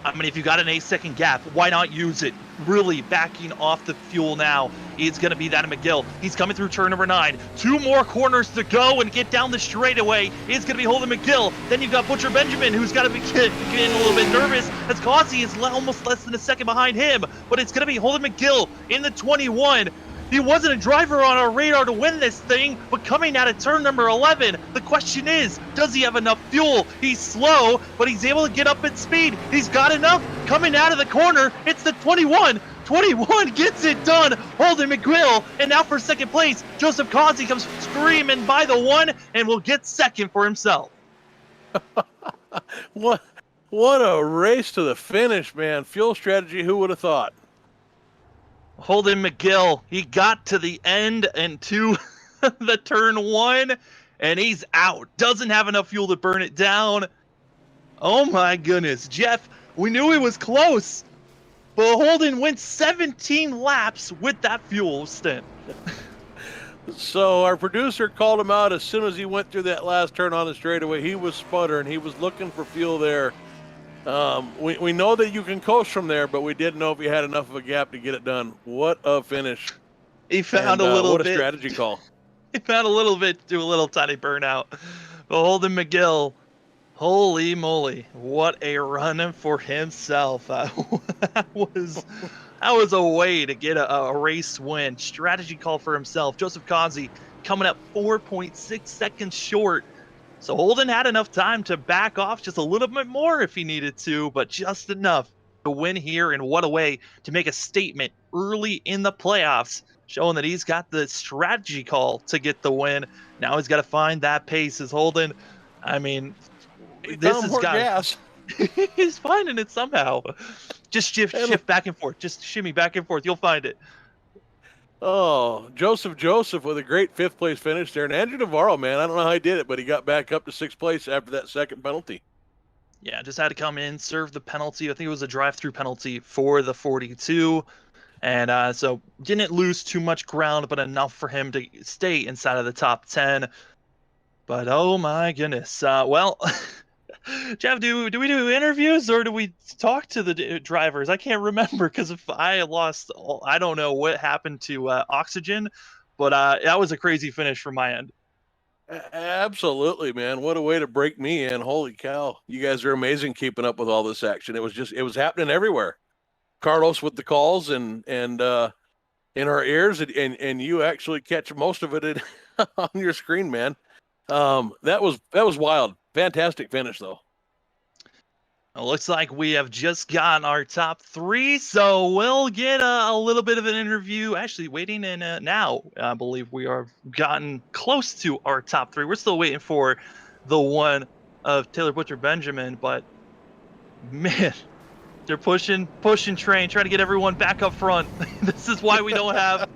I mean, if you got an 8-second gap, why not use it? Really backing off the fuel now is going to be that of McGill. He's coming through turn number 9. 2 more corners to go and get down the straightaway is going to be Holden McGill. Then you've got Butcher Benjamin, who's got to be getting a little bit nervous as Causey is almost less than a second behind him. But it's going to be Holden McGill in the 21. He wasn't a driver on our radar to win this thing, but coming out of turn number 11, the question is, does he have enough fuel? He's slow, but he's able to get up at speed. He's got enough coming out of the corner. It's the 21. 21 gets it done. Holden McGill, and now for second place, Joseph Causey comes screaming by the 1 and will get second for himself. What a race to the finish, man. Fuel strategy, who would have thought? Holden McGill, he got to the end and to the turn 1, and he's out. Doesn't have enough fuel to burn it down. Oh my goodness, Jeff, we knew he was close, but Holden went 17 laps with that fuel stint. So our producer called him out as soon as he went through that last turn on the straightaway. He was sputtering. He was looking for fuel there. We know that you can coast from there, but we didn't know if he had enough of a gap to get it done. What a finish. He found a little bit. What a strategy call. He found a little bit to do a little tiny burnout. But Holden McGill, holy moly, what a run for himself. That was a way to get a race win. Strategy call for himself. Joseph Causey coming up 4.6 seconds short. So Holden had enough time to back off just a little bit more if he needed to, but just enough to win here. And what a way to make a statement early in the playoffs, showing that he's got the strategy call to get the win. Now he's got to find that pace as Holden. I mean, this has got gas. He's finding it somehow. Just shift back and forth. Just shimmy back and forth. You'll find it. Oh, Joseph with a great 5th place finish there. And Andrew Navarro, man, I don't know how he did it, but he got back up to 6th place after that second penalty. Yeah, just had to come in, serve the penalty. I think it was a drive-through penalty for the 42. And so didn't lose too much ground, but enough for him to stay inside of the top 10. But oh my goodness. Well, Jeff, do we do interviews or do we talk to the drivers? I can't remember because if I lost, I don't know what happened to oxygen, but that was a crazy finish from my end. Absolutely, man. What a way to break me in. Holy cow. You guys are amazing keeping up with all this action. It was happening everywhere. Carlos with the calls and in our ears, and you actually catch most of it on your screen, man. That was wild. Fantastic finish, though. It looks like we have just gotten our top 3, so we'll get a little bit of an interview. Actually, waiting in now, I believe we are gotten close to our top 3. We're still waiting for the one of Taylor Butcher Benjamin, but man, they're pushing train, trying to get everyone back up front. This is why we don't have.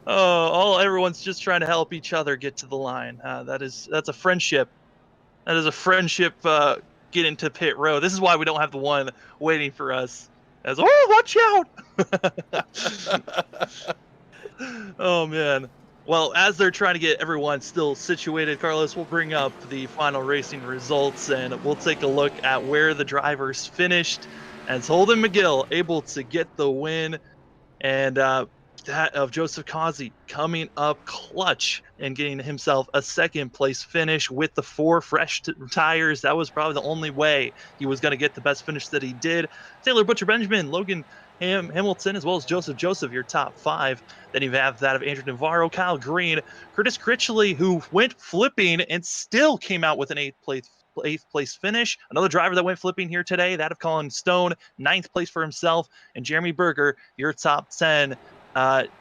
Everyone's just trying to help each other get to the line. That's a friendship. That is a friendship getting to pit road. This is why we don't have the one waiting for us. Watch out! Oh man. Well, as they're trying to get everyone still situated, Carlos, we'll bring up the final racing results and we'll take a look at where the drivers finished. As Holden McGill able to get the win, and that of Joseph Causey coming up clutch and getting himself a 2nd place finish with the 4 fresh tires. That was probably the only way he was going to get the best finish that he did. Taylor Butcher Benjamin, Logan Hamilton, as well as Joseph, your top 5. Then you have that of Andrew Navarro, Kyle Green, Curtis Critchley, who went flipping and still came out with an 8th place finish. Another driver that went flipping here today, that of Colin Stone, 9th place for himself, and Jeremy Berger, your top 10.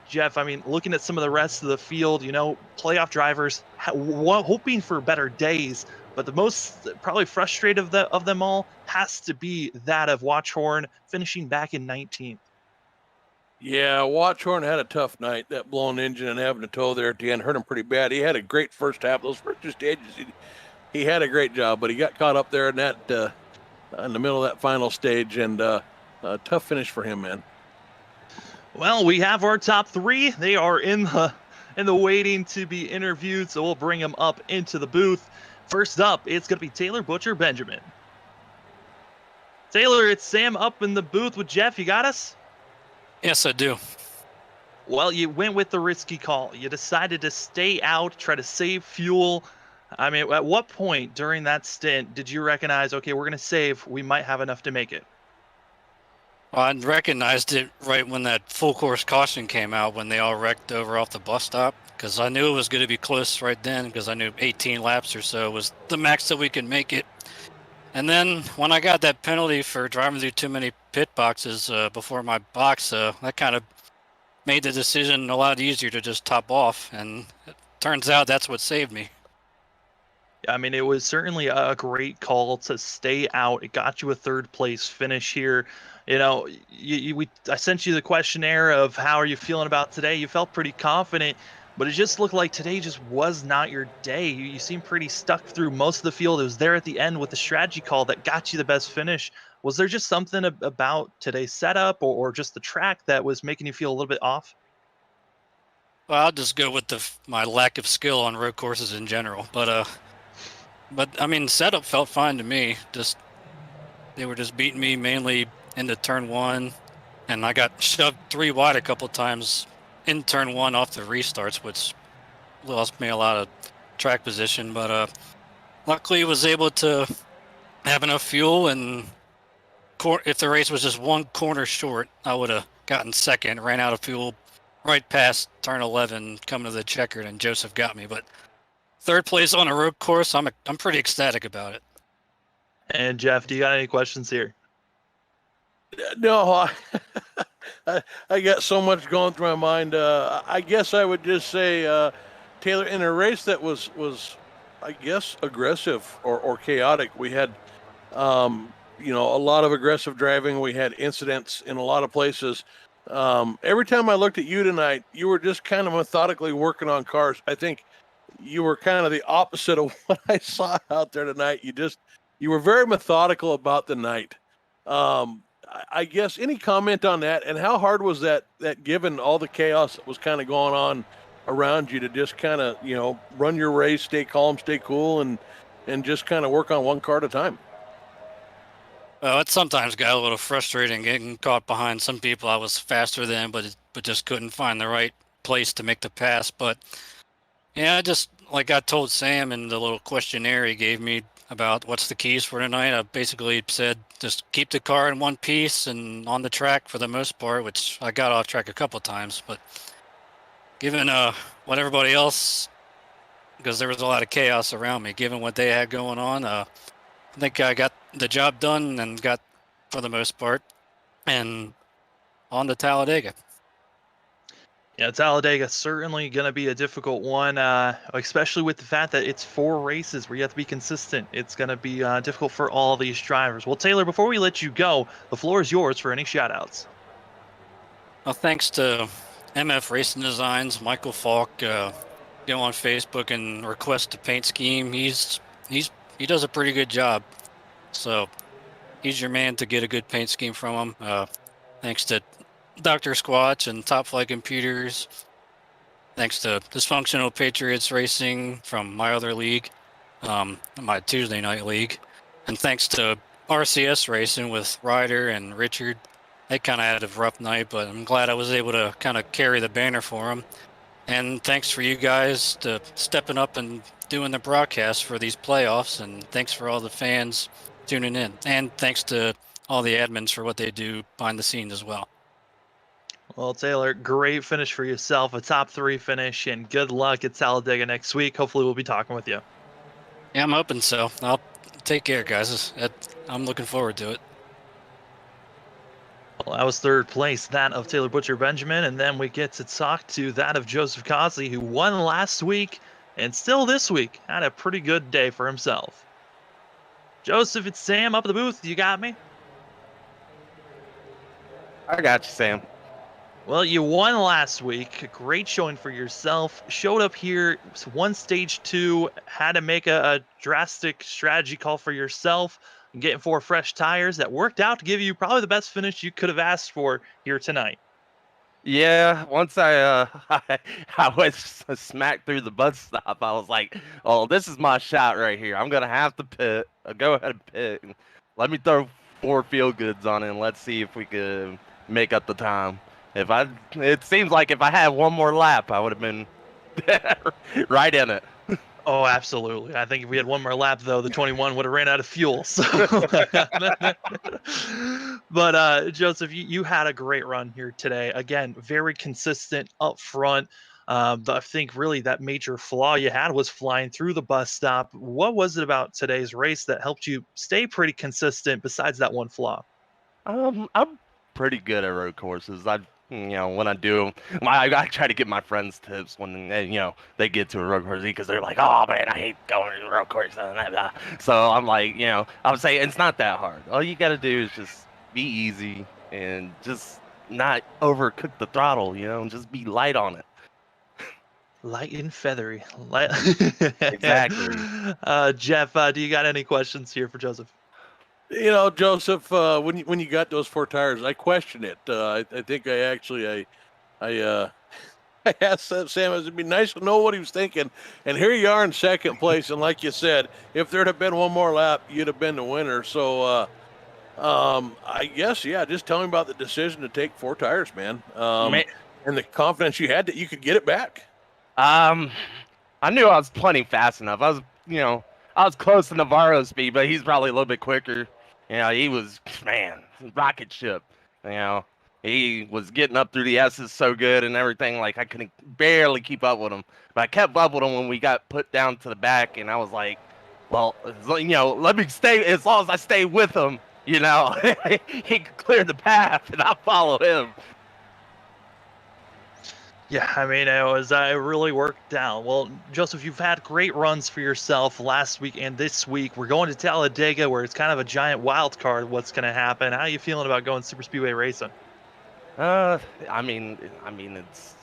Jeff, I mean, looking at some of the rest of the field, you know, playoff drivers hoping for better days, but the most probably frustrated of them all has to be that of Watchhorn finishing back in 19th. Yeah, Watchhorn had a tough night. That blown engine and having to tow there at the end hurt him pretty bad. He had a great first half. Those first two stages, he had a great job, but he got caught up there in that in the middle of that final stage, and a tough finish for him, man. Well, we have our top three. They are in the waiting to be interviewed, so we'll bring them up into the booth. First up, it's going to be Taylor Butcher Benjamin. Taylor, it's Sam up in the booth with Jeff. You got us? Yes, I do. Well, you went with the risky call. You decided to stay out, try to save fuel. I mean, at what point during that stint did you recognize, okay, we're going to save, we might have enough to make it? Well, I recognized it right when that full course caution came out, when they all wrecked over off the bus stop, because I knew it was going to be close right then, because I knew 18 laps or so was the max that we could make it. And then when I got that penalty for driving through too many pit boxes before my box, that kind of made the decision a lot easier to just top off, and it turns out that's what saved me. I mean, it was certainly a great call to stay out. It got you a third place finish here. You know, I sent you the questionnaire of how are you feeling about today. You felt pretty confident, but it just looked like today just was not your day. You seemed pretty stuck through most of the field. It was there at the end with the strategy call that got you the best finish. Was there just something about today's setup or just the track that was making you feel a little bit off? Well, I'll just go with my lack of skill on road courses in general. But I mean, setup felt fine to me. They were just beating me mainly into turn one, and I got shoved 3 wide a couple times in turn one off the restarts, which lost me a lot of track position. But luckily, was able to have enough fuel, and if the race was just one corner short, I would have gotten second. Ran out of fuel right past turn 11, coming to the checkered, and Joseph got me. But third place on a road course, I'm pretty ecstatic about it. And Jeff, do you got any questions here? No, I got so much going through my mind. I guess I would just say, Taylor, in a race that was I guess, aggressive or chaotic, we had, you know, a lot of aggressive driving. We had incidents in a lot of places. Every time I looked at you tonight, you were just kind of methodically working on cars. I think you were kind of the opposite of what I saw out there tonight. You were very methodical about the night. I guess any comment on that, and how hard was that given all the chaos that was kind of going on around you, to just kind of, you know, run your race, stay calm, stay cool, and just kind of work on one car at a time? Well, it sometimes got a little frustrating getting caught behind some people I was faster than, but just couldn't find the right place to make the pass. But yeah, just like I told Sam in the little questionnaire he gave me about what's the keys for tonight, I basically said just keep the car in one piece and on the track for the most part, which I got off track a couple times. But given what everybody else, because there was a lot of chaos around me, given what they had going on, I think I got the job done and got, for the most part, and on to Talladega. Yeah, Talladega certainly going to be a difficult one, especially with the fact that it's 4 races where you have to be consistent. It's going to be difficult for all these drivers. Well, Taylor, before we let you go, the floor is yours for any shout-outs. Well, thanks to MF Racing Designs, Michael Falk. Go on Facebook and request a paint scheme. He does a pretty good job. So he's your man to get a good paint scheme from him. Thanks to Dr. Squatch and Top Flight Computers. Thanks to Dysfunctional Patriots Racing from my other league, my Tuesday night league. And thanks to RCS Racing with Ryder and Richard. They kind of had a rough night, but I'm glad I was able to kind of carry the banner for them. And thanks for you guys to stepping up and doing the broadcast for these playoffs. And thanks for all the fans tuning in. And thanks to all the admins for what they do behind the scenes as well. Well, Taylor, great finish for yourself, a top 3 finish, and good luck at Talladega next week. Hopefully we'll be talking with you. Yeah, I'm hoping so. I'll take care, guys. I'm looking forward to it. Well, that was third place, that of Taylor Butcher Benjamin, and then we get to talk to that of Joseph Cosley, who won last week and still this week had a pretty good day for himself. Joseph, it's Sam up at the booth. You got me? I got you, Sam. Well, you won last week. A great showing for yourself. Showed up here, won stage 2, had to make a drastic strategy call for yourself, and getting 4 fresh tires. That worked out to give you probably the best finish you could have asked for here tonight. Yeah, once I was smacked through the bus stop, I was like, "Oh, this is my shot right here. I'm gonna have to pit. Go ahead and pit. And let me throw 4 field goods on it, and let's see if we could make up the time." It seems like if I had one more lap, I would have been right in it. Oh, absolutely. I think if we had one more lap, though, the 21 would have ran out of fuel. So, but Joseph, you had a great run here today. Again, very consistent up front. I think really that major flaw you had was flying through the bus stop. What was it about today's race that helped you stay pretty consistent besides that one flaw? I'm pretty good at road courses. When I do 'em, I try to get my friends tips when they get to a road course because they're like, "Oh man, I hate going to the road course." So I'm like, I would say it's not that hard. All you got to do is just be easy and just not overcook the throttle, and just be light on it. Light and feathery. Exactly. Jeff, do you got any questions here for Joseph? Joseph, when you got those 4 tires, I questioned it. I think I asked Sam, it'd be nice to know what he was thinking. And here you are in second place. And like you said, if there'd have been one more lap, you'd have been the winner. So, I guess, yeah, just tell me about the decision to take 4 tires, man. And the confidence you had that you could get it back. I knew I was plenty fast enough. I was close to Navarro's speed, but he's probably a little bit quicker. He was, rocket ship. He was getting up through the S's so good and everything. Like, I couldn't barely keep up with him. But I kept up with him when we got put down to the back, and I was like, well, let me stay. As long as I stay with him, he can clear the path, and I'll follow him. Yeah, I mean, it really worked out. Well, Joseph, you've had great runs for yourself last week and this week. We're going to Talladega, where it's kind of a giant wild card. What's going to happen? How are you feeling about going super speedway racing? I mean, it's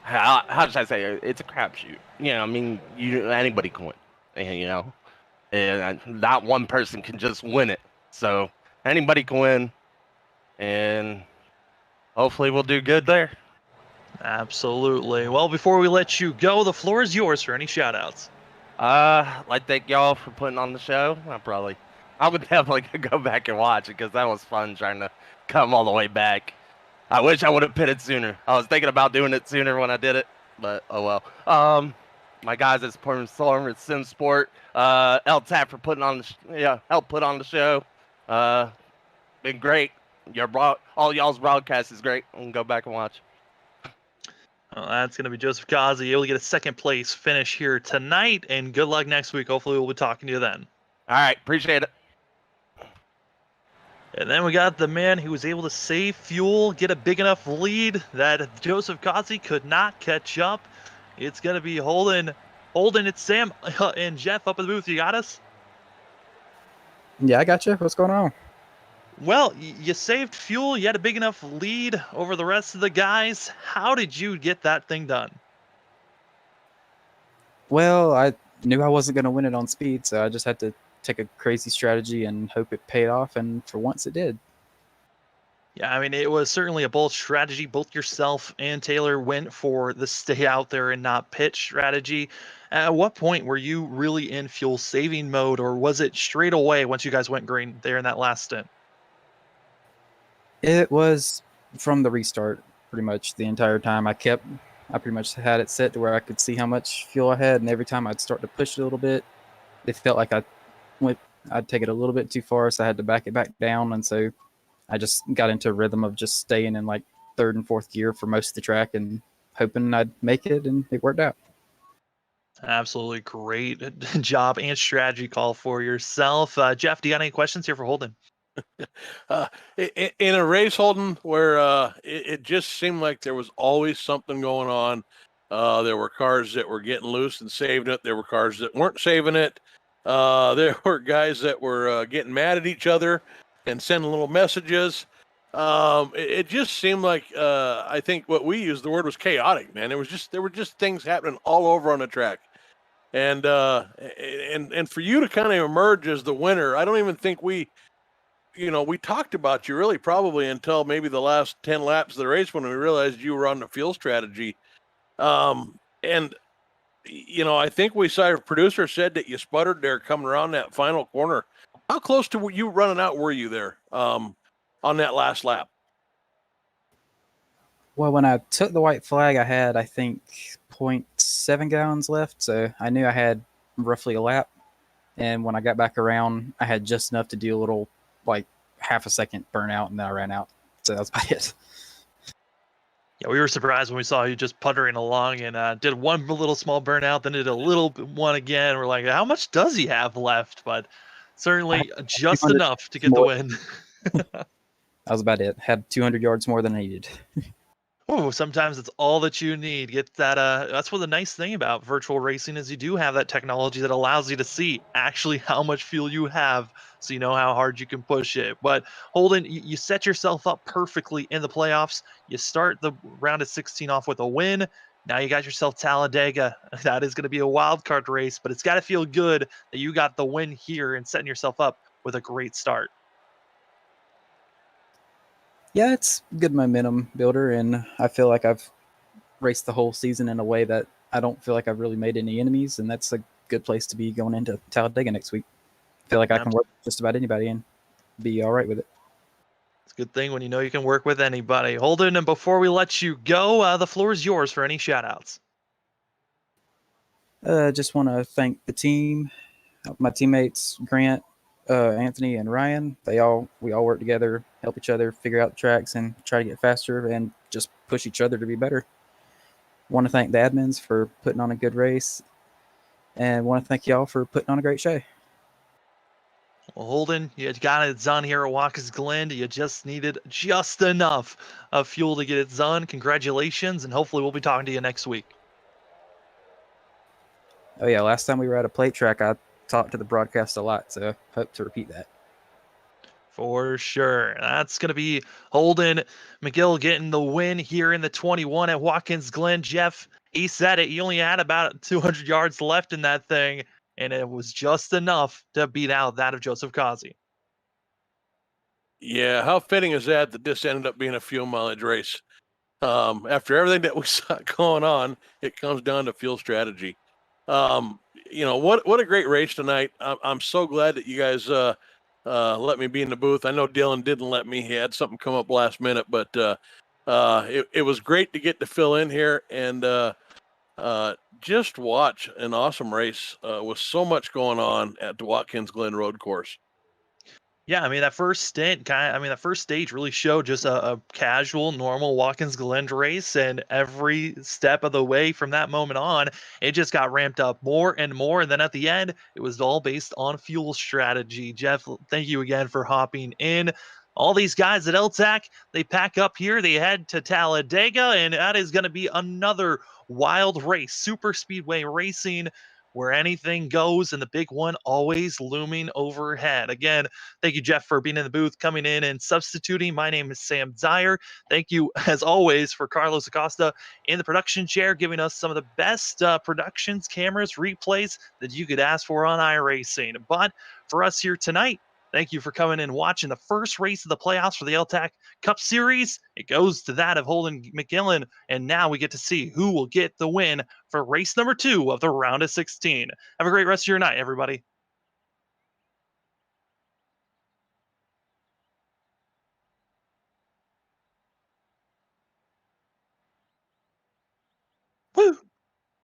how should I say it? It's a crapshoot. Anybody can win. And not one person can just win it. So anybody can win, and hopefully we'll do good there. Absolutely. Well, before we let you go, the floor is yours for any shout-outs. I'd like to thank y'all for putting on the show. I would definitely go back and watch it because that was fun trying to come all the way back. I wish I would have pitted sooner. I was thinking about doing it sooner when I did it, but oh well. My guys at Sport Storm at Sim Sport, L-TAC for putting on help put on the show. Been great. All y'all's broadcast is great. I can go back and watch. Well, that's going to be Joseph Kazi, able to get a second place finish here tonight, and good luck next week. Hopefully we'll be talking to you then. All right, appreciate it. And then we got the man who was able to save fuel, get a big enough lead that Joseph Kazi could not catch up. It's going to be Holden. It's Sam and Jeff up in the booth. You got us? Yeah, I got you. What's going on? Well, you saved fuel. You had a big enough lead over the rest of the guys. How did you get that thing done? Well, I knew I wasn't going to win it on speed, so I just had to take a crazy strategy and hope it paid off, and for once it did. Yeah, I mean, it was certainly a bold strategy. Both yourself and Taylor went for the stay out there and not pit strategy. At what point were you really in fuel saving mode, or was it straight away once you guys went green there in that last stint? It was from the restart, pretty much the entire time. I pretty much had it set to where I could see how much fuel I had, and every time I'd start to push it a little bit, it felt like I'd take it a little bit too far, so I had to back it back down, and so I just got into a rhythm of just staying in like 3rd and 4th gear for most of the track and hoping I'd make it, and it worked out. Absolutely great job and strategy call for yourself. Jeff, do you got any questions here for Holden? Uh, in a race, Holden, where it just seemed like there was always something going on. There were cars that were getting loose and saving it. There were cars that weren't saving it. There were guys that were getting mad at each other and sending little messages. It just seemed like I think what we used the word was chaotic, man. There were just things happening all over on the track. And for you to kind of emerge as the winner, I don't even think we talked about you really probably until maybe the last 10 laps of the race when we realized you were on the fuel strategy. And I think we saw your producer said that you sputtered there coming around that final corner. How close to you running out were you there on that last lap? Well, when I took the white flag, I had, I think, 0.7 gallons left. So I knew I had roughly a lap. And when I got back around, I had just enough to do a little, like, half a second burnout, and then I ran out. So that's about it. Yeah, we were surprised when we saw you just puttering along and did one little small burnout, then did a little one again. We're like, how much does he have left? But certainly just 200 enough to get the more. win. That was about it. Had 200 yards more than I needed. Oh, sometimes it's all that you need. Get that. That's what the nice thing about virtual racing is. You do have that technology that allows you to see actually how much fuel you have, so you know how hard you can push it. But Holden, you set yourself up perfectly in the playoffs. You start the round of 16 off with a win. Now you got yourself Talladega. That is going to be a wild card race, but it's got to feel good that you got the win here and setting yourself up with a great start. Yeah, it's good momentum builder, and I feel like I've raced the whole season in a way that I don't feel like I've really made any enemies, and that's a good place to be going into Talladega next week. I feel like I can work with just about anybody and be all right with it. It's a good thing when you know you can work with anybody. Holden, and before we let you go, the floor is yours for any shout-outs. Just want to thank the team, my teammates, Grant, Anthony, and Ryan. We all work together, help each other figure out the tracks and try to get faster and just push each other to be better. Want to thank the admins for putting on a good race, and want to thank y'all for putting on a great show. Well, Holden, you got it done here at Watkins Glen. You just needed just enough of fuel to get it done. Congratulations, and hopefully we'll be talking to you next week. Oh yeah, last time we were at a plate track, I talked to the broadcast a lot, so hope to repeat that. For sure. That's going to be Holden McGill getting the win here in the 21 at Watkins Glen. Jeff, he said it. He only had about 200 yards left in that thing, and it was just enough to beat out that of Joseph Kazi. Yeah, how fitting is that this ended up being a fuel mileage race? After everything that we saw going on, it comes down to fuel strategy. What a great race tonight. I'm so glad that you guys let me be in the booth. I know Dylan didn't let me. He had something come up last minute, but it was great to get to fill in here and just watch an awesome race with so much going on at the Watkins Glen Road Course. Yeah, I mean, that first that first stage really showed just a casual, normal Watkins Glen race. And every step of the way from that moment on, it just got ramped up more and more. And then at the end, it was all based on fuel strategy. Jeff, thank you again for hopping in. All these guys at L-TAC, they pack up here, they head to Talladega, and that is going to be another wild race, super speedway racing, where anything goes, and the big one always looming overhead. Again, thank you, Jeff, for being in the booth, coming in and substituting. My name is Sam Dyer. Thank you, as always, for Carlos Acosta in the production chair, giving us some of the best productions, cameras, replays that you could ask for on iRacing. But for us here tonight, thank you for coming in and watching the first race of the playoffs for the L-TAC Cup Series. It goes to that of Holden McGillen, and now we get to see who will get the win for race number 2 of the round of 16. Have a great rest of your night, everybody.